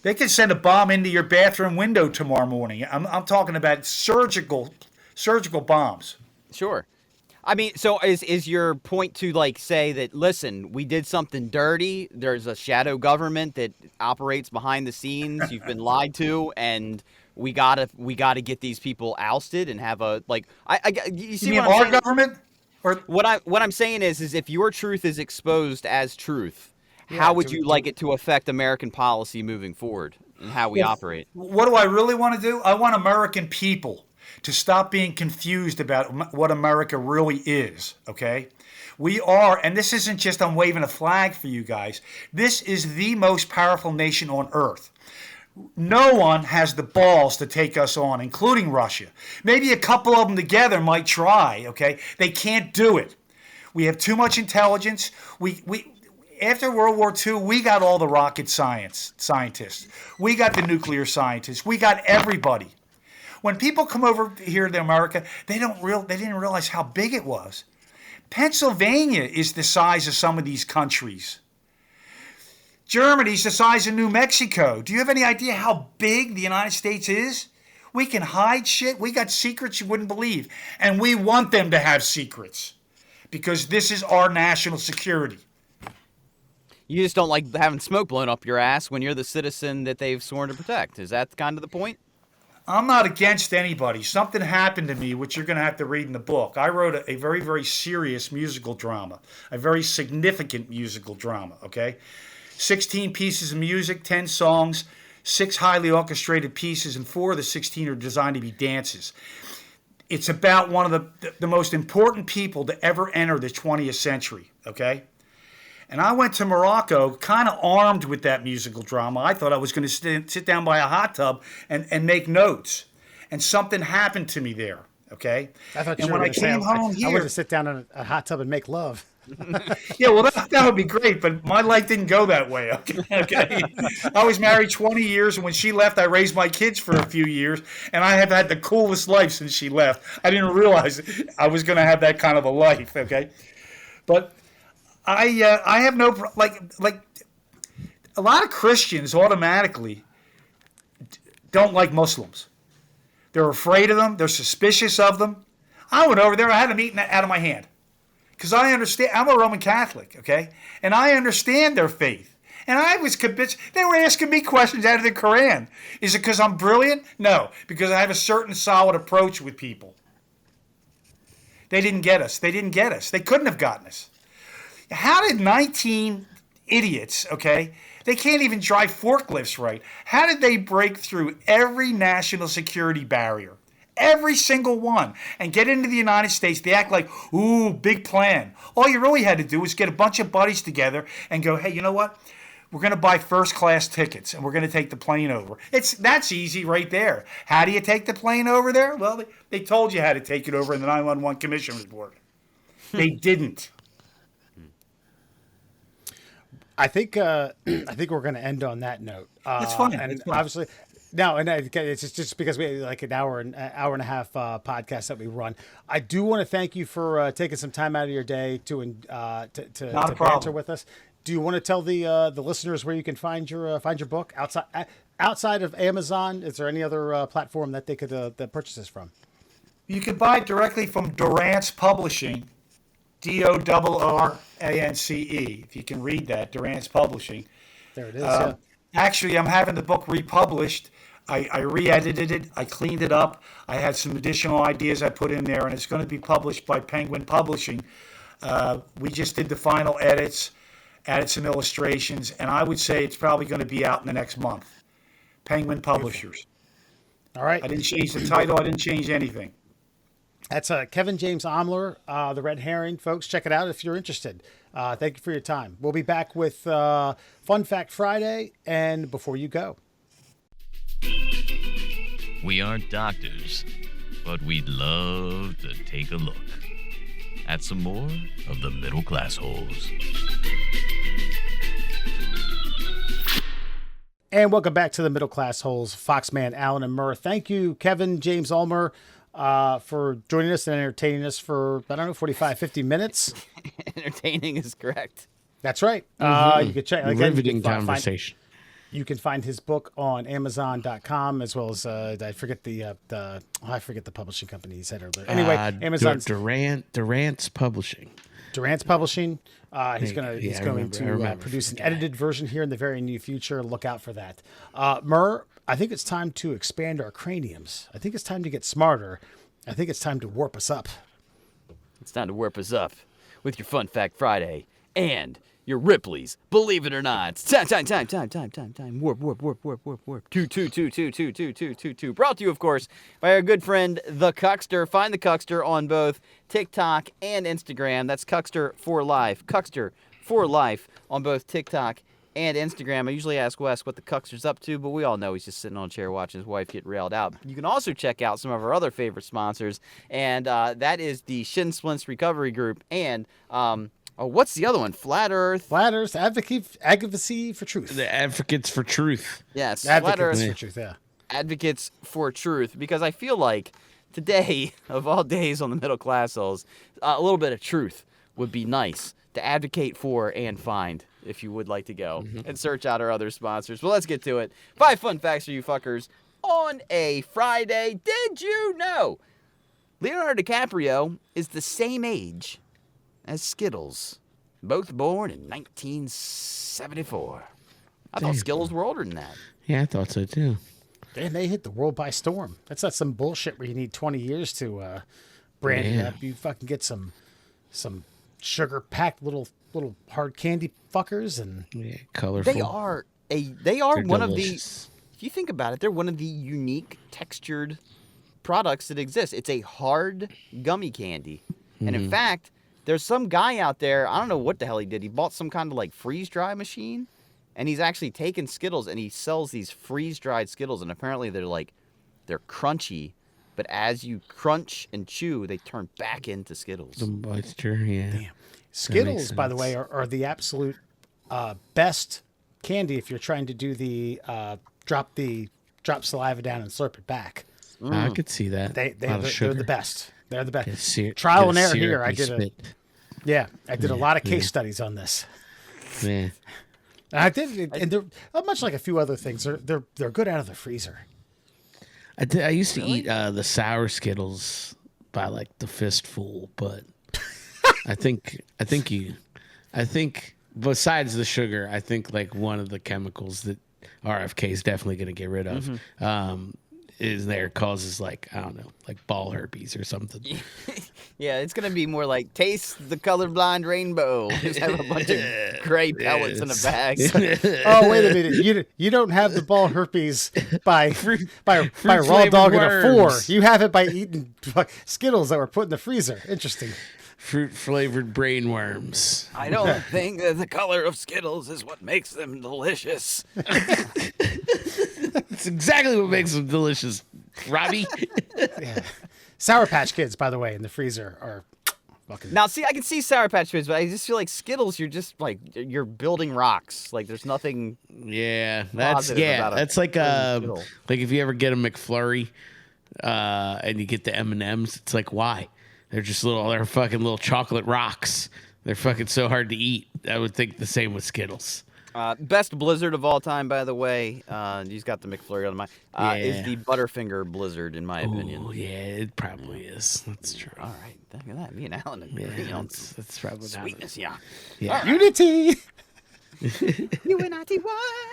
They could send a bomb into your bathroom window tomorrow morning. I'm talking about surgical bombs. Sure. I mean, so is your point to, like, say that, listen, we did something dirty, there's a shadow government that operates behind the scenes, you've been lied to, and we gotta get these people ousted and have a, like, you see, you mean what I'm our saying? Government? Or What I'm saying is if your truth is exposed as truth, how would you like it to affect American policy moving forward and how we operate? What do I really want to do? I want American people to stop being confused about what America really is, okay? We are, and this isn't just I'm waving a flag for you guys, this is the most powerful nation on earth. No one has the balls to take us on, including Russia. Maybe a couple of them together might try, okay? They can't do it. We have too much intelligence. After World War II, we got all the rocket scientists. We got the nuclear scientists. We got everybody. When people come over here to America, they didn't realize how big it was. Pennsylvania is the size of some of these countries. Germany's the size of New Mexico. Do you have any idea how big the United States is? We can hide shit. We got secrets you wouldn't believe. And we want them to have secrets because this is our national security. You just don't like having smoke blown up your ass when you're the citizen that they've sworn to protect. Is that kind of the point? I'm not against anybody. Something happened to me, which you're going to have to read in the book. I wrote a very, very serious musical drama, a very significant musical drama, okay? 16 pieces of music, 10 songs, 6 highly orchestrated pieces, and 4 of the 16 are designed to be dances. It's about one of the most important people to ever enter the 20th century, okay? And I went to Morocco kind of armed with that musical drama. I thought I was going to sit down by a hot tub and make notes. And something happened to me there, okay? I thought you and were when going to say, I wanted to sit down in a hot tub and make love. Yeah, well, that would be great, but my life didn't go that way, okay? I was married 20 years, and when she left, I raised my kids for a few years, and I have had the coolest life since she left. I didn't realize I was going to have that kind of a life, okay? But I have no like a lot of Christians automatically don't like Muslims. They're afraid of them. They're suspicious of them. I went over there. I had them eating out of my hand. Because I understand. I'm a Roman Catholic, okay? And I understand their faith. And I was convinced. They were asking me questions out of the Quran. Is it because I'm brilliant? No. Because I have a certain solid approach with people. They didn't get us. They didn't get us. They couldn't have gotten us. How did 19 idiots, okay? They can't even drive forklifts right. How did they break through every national security barrier? Every single one. And get into the United States. They act like, ooh, big plan. All you really had to do was get a bunch of buddies together and go, hey, you know what? We're going to buy first-class tickets, and we're going to take the plane over. That's easy right there. How do you take the plane over there? Well, they told you how to take it over in the 911 Commission report. They didn't. I think we're going to end on that note. That's fine. And That's fine. obviously, no, and it's just because we like an hour and a half podcast that we run. I do want to thank you for taking some time out of your day to banter with us. Do you want to tell the listeners where you can find your book outside of Amazon? Is there any other platform that they could purchase this from? You could buy it directly from Durance Publishing, Doorrance. If you can read that, Durance Publishing. There it is. Yeah. Actually, I'm having the book republished. I re-edited it. I cleaned it up. I had some additional ideas I put in there, and it's going to be published by Penguin Publishing. We just did the final edits, added some illustrations, and I would say it's probably going to be out in the next month. Penguin Publishers. All right. I didn't change the title. I didn't change anything. That's Kevin James Omlor, The Red Herring. Folks, check it out if you're interested. Thank you for your time. We'll be back with Fun Fact Friday and Before You Go. We aren't doctors, but we'd love to take a look at some more of the Middle Classholes. And welcome back to the Middle Classholes, Foxman, Alan, and Murr. Thank you, Kevin James Omlor, for joining us and entertaining us for, 45, 50 minutes. Entertaining is correct. That's right. You can check. Riveting conversation. You can find his book on Amazon.com as well as I forget the publishing company he said earlier. Anyway, Amazon's Durance Publishing. Durance Publishing. He's going to produce an edited version here in the very near future. Look out for that. Murr, I think it's time to expand our craniums. I think it's time to get smarter. I think it's time to warp us up. It's time to warp us up with your Fun Fact Friday and your Ripley's Believe It or Not. Time. Warp. 2. Brought to you, of course, by our good friend, The Cuckster. Find The Cuckster on both TikTok and Instagram. That's Cuckster for Life. Cuckster for Life on both TikTok and Instagram. I usually ask Wes what the Cuckster's up to, but we all know he's just sitting on a chair watching his wife get railed out. You can also check out some of our other favorite sponsors, and that is the Shin Splints Recovery Group and what's the other one? Flat Earth Advocacy for Truth. The Advocates for Truth. Yes, Advocates Flat Earth for Truth. Yeah. Advocates for Truth, because I feel like today, of all days on the Middle Classholes, a little bit of truth would be nice to advocate for and find, if you would like to go and search out our other sponsors. Well, let's get to it. 5 fun facts for you fuckers on a Friday. Did you know Leonardo DiCaprio is the same age as Skittles, both born in 1974? I thought Skittles were older than that. Yeah, I thought so too. Damn, they hit the world by storm. That's not some bullshit where you need 20 years to brand it up. You fucking get some sugar-packed little hard candy fuckers and colorful. They are They're one delicious. of the. If you think about it, they're one of the unique textured products that exist. It's a hard gummy candy, and in fact, there's some guy out there. I don't know what the hell he did. He bought some kind of like freeze dry machine, and he's actually taken Skittles and he sells these freeze dried Skittles, and apparently they're crunchy. But as you crunch and chew, they turn back into Skittles. The moisture, yeah. damn. Skittles, by the way, are the absolute best candy if you're trying to do the drop saliva down and slurp it back. I could see that. They're the best. They're the best. Get Trial and error here. syrupy spit. I did a lot of case studies on this. Yeah. I did, and they're much like a few other things. They're good out of the freezer. I used to eat the sour Skittles by like the fistful, but I think besides the sugar, I think like one of the chemicals that RFK is definitely going to get rid of is there causes like, I don't know, like ball herpes or something. Yeah, it's gonna be more like taste the colorblind rainbow. Just have a bunch of gray pellets in a bag. Oh, wait a minute! You don't have the ball herpes by raw dog in a 4. You have it by eating Skittles that were put in the freezer. Interesting. Fruit flavored brain worms. I don't think that the color of Skittles is what makes them delicious. It's exactly what makes them delicious, Robbie. Yeah. Sour Patch Kids, by the way, in the freezer are fucking. Now, see, I can see Sour Patch Kids, but I just feel like Skittles, you're building rocks. Like there's nothing. Yeah, that's like if you ever get a McFlurry, and you get the M&Ms, it's like why? They're fucking little chocolate rocks. They're fucking so hard to eat. I would think the same with Skittles. Best Blizzard of all time, by the way. He's got the McFlurry on is the Butterfinger Blizzard, in my opinion. Oh, yeah, it probably is. That's true. All right, look at that. Me and Alan agree on that's probably sweetness, yeah. Right. Unity! U-N-I-T-Y!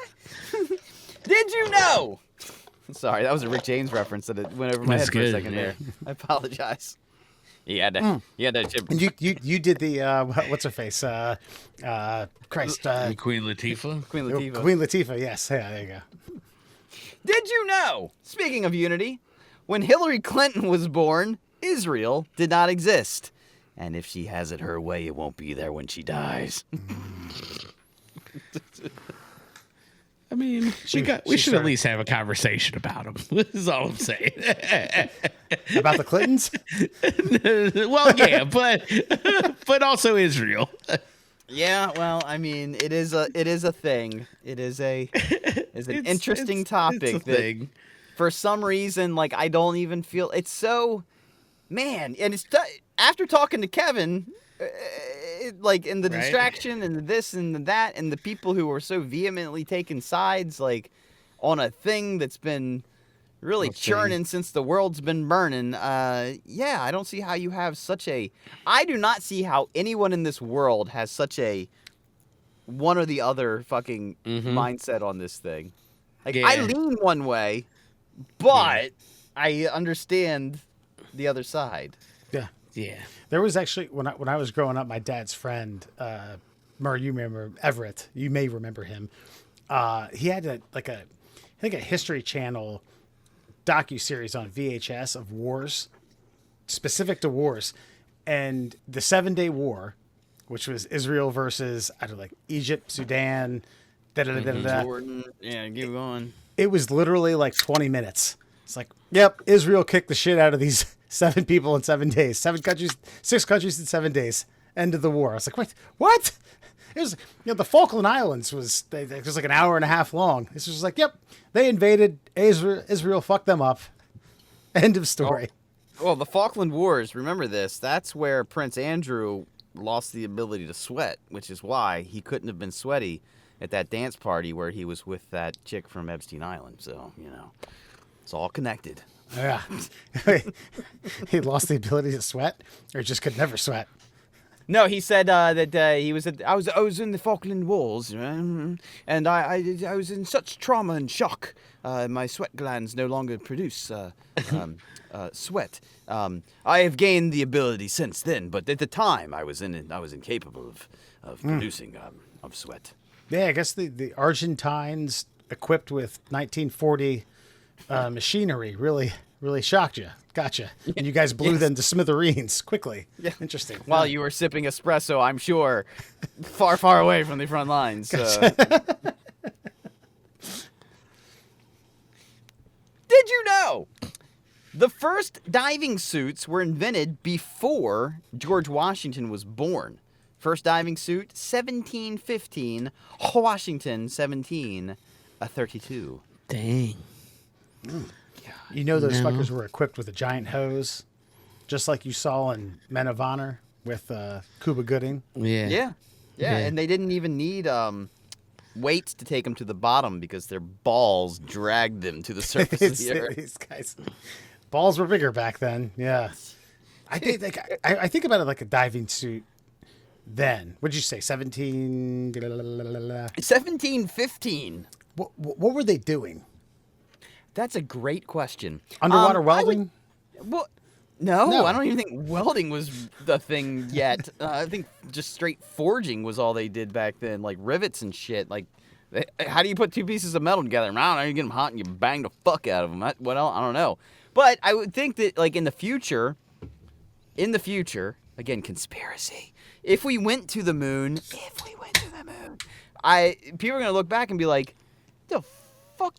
Did you know? Sorry, that was a Rick James reference that it went over my head for a second there. I apologize. You had to. And you did the what's her face? Christ. Queen Latifah. Queen Latifah. Queen Latifah. Yes. Yeah. There you go. Did you know? Speaking of unity, when Hillary Clinton was born, Israel did not exist, and if she has it her way, it won't be there when she dies. I mean, we should at least have a conversation about them. This is all I'm saying. About the Clintons? Well, yeah, but also Israel. Yeah, well, I mean, it is a thing. It is an interesting topic. It's a thing. For some reason, like I don't even feel it's so, man. And it's after talking to Kevin. Like in the distraction and this and that and the people who are so vehemently taking sides like on a thing that's been really churning since the world's been burning. Yeah, I don't see how you have I do not see how anyone in this world has such a one or the other fucking mindset on this thing. Like I lean one way, but I understand the other side. Yeah. Yeah. There was actually when I was growing up, my dad's friend, Murr, you remember Everett? You may remember him. He had I think a History Channel docuseries on VHS of wars, specific to wars, and the 7-Day War, which was Israel versus Egypt, Sudan, Jordan. Yeah, keep going. It was literally like 20 minutes. It's like, yep, Israel kicked the shit out of these 7 people in 7 days. 6 countries in 7 days. End of the war. I was like, wait, what? It was, the Falkland Islands was like an hour and a half long. This was like, yep, they invaded Israel, fucked them up. End of story. Well, the Falkland Wars, remember this, that's where Prince Andrew lost the ability to sweat, which is why he couldn't have been sweaty at that dance party where he was with that chick from Epstein Island. So, it's all connected. Yeah. He lost the ability to sweat or just could never sweat. No, he said that he was I was in the Falkland Wars, and I was in such trauma and shock. My sweat glands no longer produce sweat. I have gained the ability since then, but at the time I was incapable of producing of sweat. Yeah, I guess the Argentines equipped with 1940 machinery really shocked you. Gotcha. And you guys blew them to smithereens quickly. Yeah. Interesting. While you were sipping espresso, I'm sure, far, far away from the front lines. Gotcha. Did you know the first diving suits were invented before George Washington was born? First diving suit, 1715. Washington, 1732. Dang. You know those fuckers were equipped with a giant hose, just like you saw in Men of Honor with Cuba Gooding. Yeah. Yeah, and they didn't even need weights to take them to the bottom because their balls dragged them to the surface of the earth. These guys, balls were bigger back then. Yeah, I think about it like a diving suit. Then, what'd you say? 1715. What were they doing? That's a great question. Underwater welding? No, I don't even think welding was the thing yet. I think just straight forging was all they did back then, like rivets and shit. Like, how do you put two pieces of metal together? I don't know. You get them hot and you bang the fuck out of them. What else? I don't know. But I would think that, like, in the future, again, conspiracy. If we went to the moon, people are gonna look back and be like, the fuck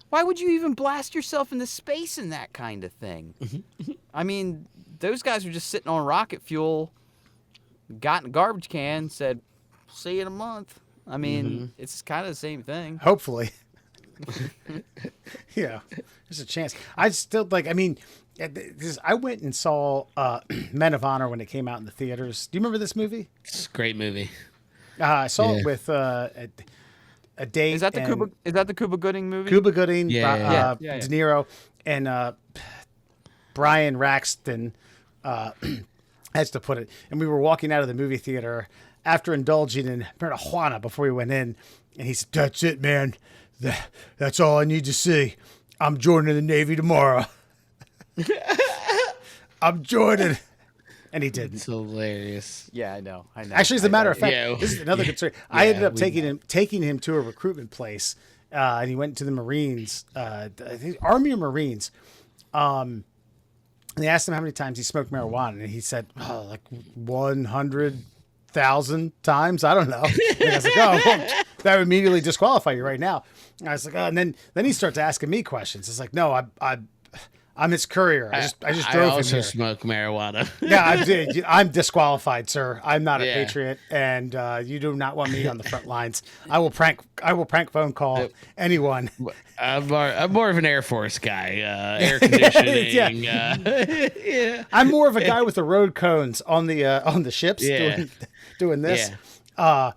why would you even blast yourself into space in that kind of thing? I mean, those guys were just sitting on rocket fuel, got in a garbage can, said, see you in a month. I mean, it's kind of the same thing. Hopefully. Yeah, there's a chance. I still I went and saw Men of Honor when it came out in the theaters. Do you remember this movie? It's a great movie. I saw it with a date. Is that the Cuba Gooding movie? Cuba Gooding, De Yeah. Niro, and Brian Raxton, has to put it. And we were walking out of the movie theater after indulging in marijuana before we went in, and he said, "That's it, man. That's all I need to see. I'm joining the Navy tomorrow. I'm joining." And he didn't. It's hilarious. Yeah, I know. Actually, as a matter of fact, Yeah. this is another good story. I ended up taking him to a recruitment place, and he went to the Marines, I think Army or Marines. And they asked him how many times he smoked marijuana, and he said, like 100,000 times. I don't know. And I was like, well, that would immediately disqualify you right now. And I was like, and then he starts asking me questions. It's like, no, I'm his courier. I just drove him here. I also smoke marijuana. Yeah, I'm disqualified, sir. I'm not a patriot, and you do not want me on the front lines. I will prank phone call anyone. I'm more of an Air Force guy. Air conditioning. Yeah. I'm more of a guy with the road cones on the ships doing this. Yeah.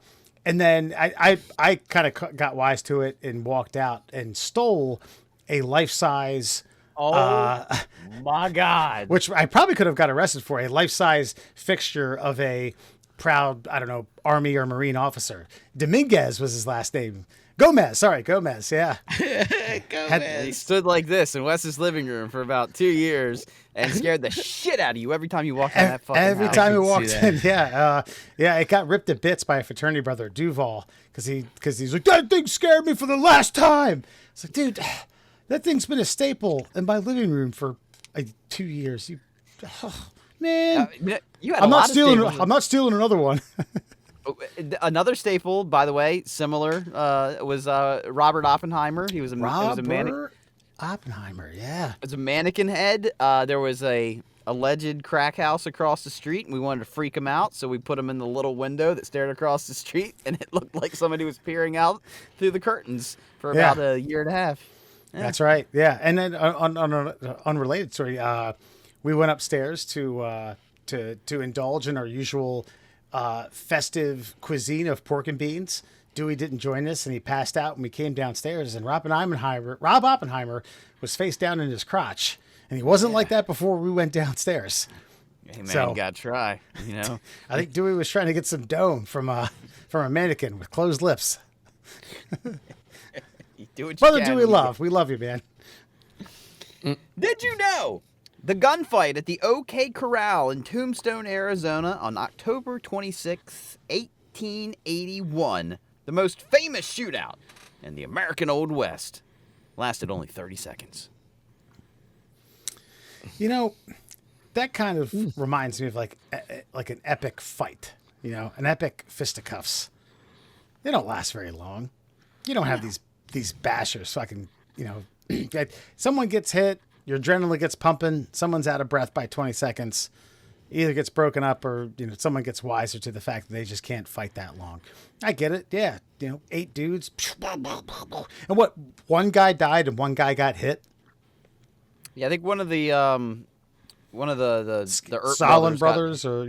And then I kind of got wise to it and walked out and stole a life-size. My God. Which I probably could have got arrested for, a life-size fixture of a proud, I don't know, Army or Marine officer. Dominguez was his last name. Gomez, yeah. He stood like this in Wes's living room for about 2 years and scared the shit out of you every time you walked in that fucking Every house. time he walked in, it got ripped to bits by a fraternity brother, Duval, because he's like, that thing scared me for the last time. It's like, dude, that thing's been a staple in my living room for 2 years. Man, you had I'm not stealing another one. Another staple, by the way, similar, was Robert Oppenheimer. He was a mannequin. Oppenheimer, yeah. It was a mannequin head. There was a alleged crack house across the street, and we wanted to freak him out, so we put him in the little window that stared across the street, and it looked like somebody was peering out through the curtains for about a year and a half. Yeah. That's right. Yeah, and then on an unrelated story, we went upstairs to indulge in our usual festive cuisine of pork and beans. Dewey didn't join us, and he passed out when we came downstairs. And Rob Oppenheimer was face down in his crotch, and he wasn't like that before we went downstairs. Hey man, you gotta try. You know, I think Dewey was trying to get some dome from a mannequin with closed lips. Do what Brother you can. Dewey, we love you, man. Did you know the gunfight at the OK Corral in Tombstone, Arizona on October 26, 1881, the most famous shootout in the American Old West, lasted only 30 seconds? You know, that kind of reminds me of like an epic fight, an epic fisticuffs. They don't last very long. You don't have these bashers fucking, someone gets hit, your adrenaline gets pumping, someone's out of breath by 20 seconds, either gets broken up or, someone gets wiser to the fact that they just can't fight that long. I get it. Yeah. 8 dudes. And what, one guy died and one guy got hit? Yeah, I think one of the Solon brothers or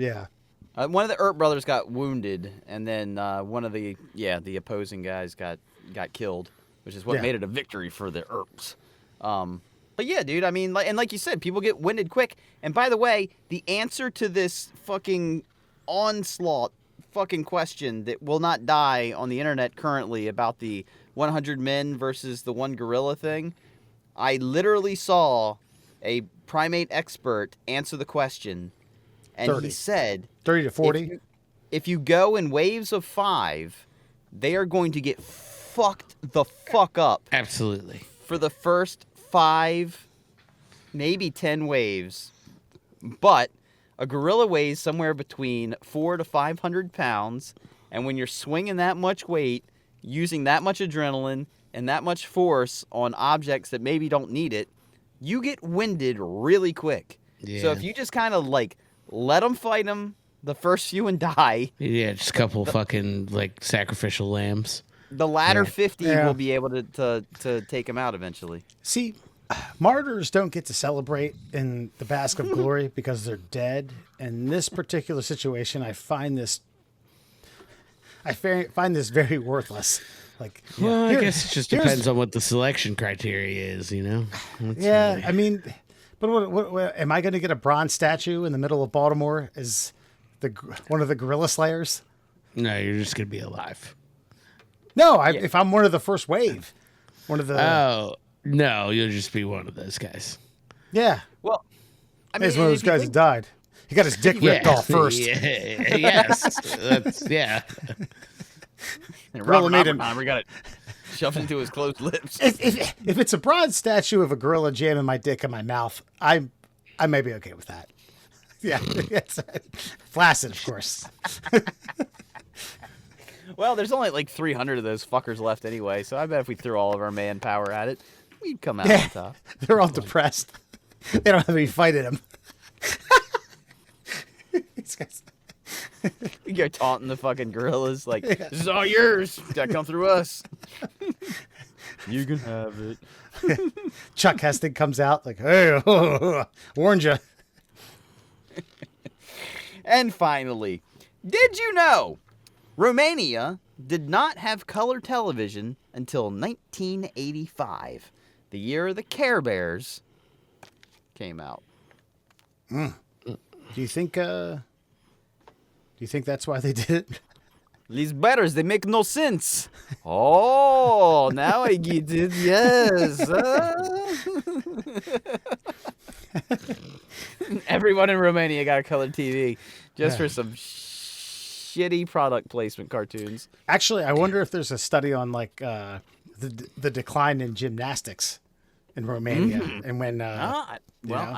One of the Earp brothers got wounded, and then one of the opposing guys got killed, which is what made it a victory for the Earps. But yeah, dude, I mean, like you said, people get winded quick. And by the way, the answer to this fucking onslaught fucking question that will not die on the internet currently about the 100 men versus the one gorilla thing, I literally saw a primate expert answer the question, and 30. he said 30 to 40. if you go in waves of 5, they are going to get fucked the fuck up Absolutely. for the first 5, maybe 10 waves. But a gorilla weighs somewhere between 400 to 500 pounds, and when you're swinging that much weight, using that much adrenaline and that much force on objects that maybe don't need it, you get winded really quick. Yeah. So if you just kind of like let them fight them, the first few and die, Yeah, just a couple fucking like sacrificial lambs. the latter 50 Yeah. will be able to take them out eventually. See, martyrs don't get to celebrate in the bask of glory because they're dead. In this particular situation, I find this very worthless. Like, Well, I here- guess it just here's- depends on what the selection criteria is, you know? Yeah, I mean, but what am I going to get a bronze statue in the middle of Baltimore as one of the gorilla slayers? No, you're just going to be alive. No, if I'm one of the first wave, one of the Oh, no, you'll just be one of those guys. yeah. Well, I mean, He's one of those guys that died. He got his dick ripped off first. Yeah, yes. Yeah. And Gorilla Robert made him- Oppenheimer got it shoved into his closed lips. If it's a bronze statue of a gorilla jamming my dick in my mouth, I may be okay with that. Yeah, it's flaccid, of course. Well, there's only like 300 of those fuckers left anyway, so I bet if we threw all of our manpower at it, we'd come out on top. They're all depressed. They don't have any fight in them. These guys. You go taunting the fucking gorillas like, "This is all yours. Gotta come through us." You can have it. Chuck Heston comes out like, "Hey, warned you." And finally, did you know Romania did not have color television until 1985, the year the Care Bears came out? Do you think that's why they did it? These bears, they make no sense. Oh, now I get it. Yes. Everyone in Romania got a color TV just for some shitty product placement cartoons. Actually, I wonder if there's a study on like the decline in gymnastics in Romania and when I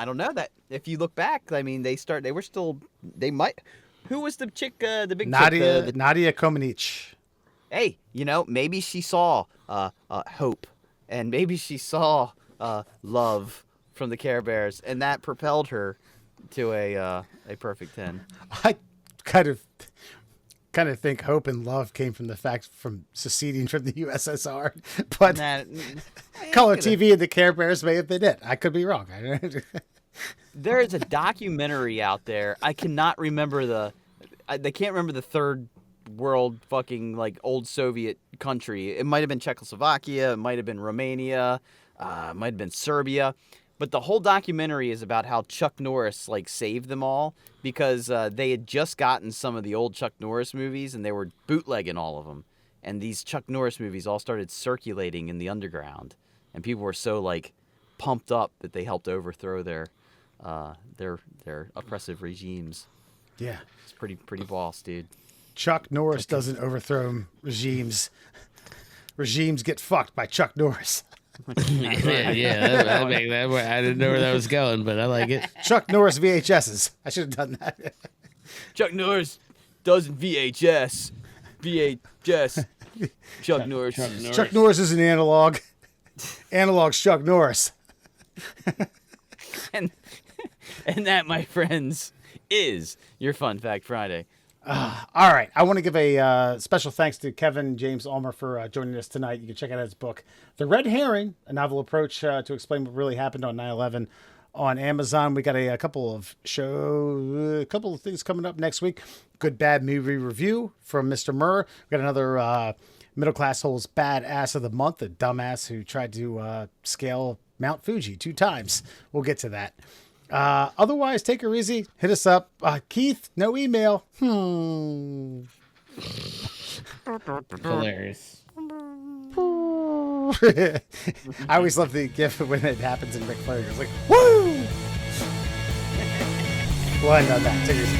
don't know that. If you look back, I mean, they might. Who was the chick, the big Nadia chick? Nadia Comaneci. Hey, maybe she saw hope, and maybe she saw love from the Care Bears, and that propelled her to a perfect 10. I kind of think hope and love came from the fact from seceding from the USSR, but color TV and the Care Bears may have been it. I could be wrong. There is a documentary out there. I cannot remember they can't remember the third world fucking like old Soviet country. It might have been Czechoslovakia. It might have been Romania. It might have been Serbia. But the whole documentary is about how Chuck Norris like saved them all because they had just gotten some of the old Chuck Norris movies and they were bootlegging all of them. And these Chuck Norris movies all started circulating in the underground, and people were so like pumped up that they helped overthrow their oppressive regimes. Yeah. It's pretty boss, dude. Chuck Norris doesn't overthrow regimes. Regimes get fucked by Chuck Norris. Yeah. I didn't know where that was going, but I like it. Chuck Norris VHSs. I should have done that. Chuck Norris doesn't VHS. VHS. Chuck Norris. Chuck Norris is an analog. Analog's Chuck Norris. And that, my friends, is your Fun Fact Friday. All right. I want to give a special thanks to Kevin James Omlor for joining us tonight. You can check out his book, The Red Herring, a novel approach to explain what really happened on 9/11. on Amazon. We got a couple of things coming up next week. Good Bad Movie Review from Mr. Murr. We got another Middle Classholes Badass of the Month, the dumbass who tried to scale Mount Fuji 2 times. We'll get to that. Otherwise, take her easy. Hit us up. Keith, no email. Hilarious. I always love the gif when it happens in Ric Flair. It's like, woo! We'll end on that. Take it easy.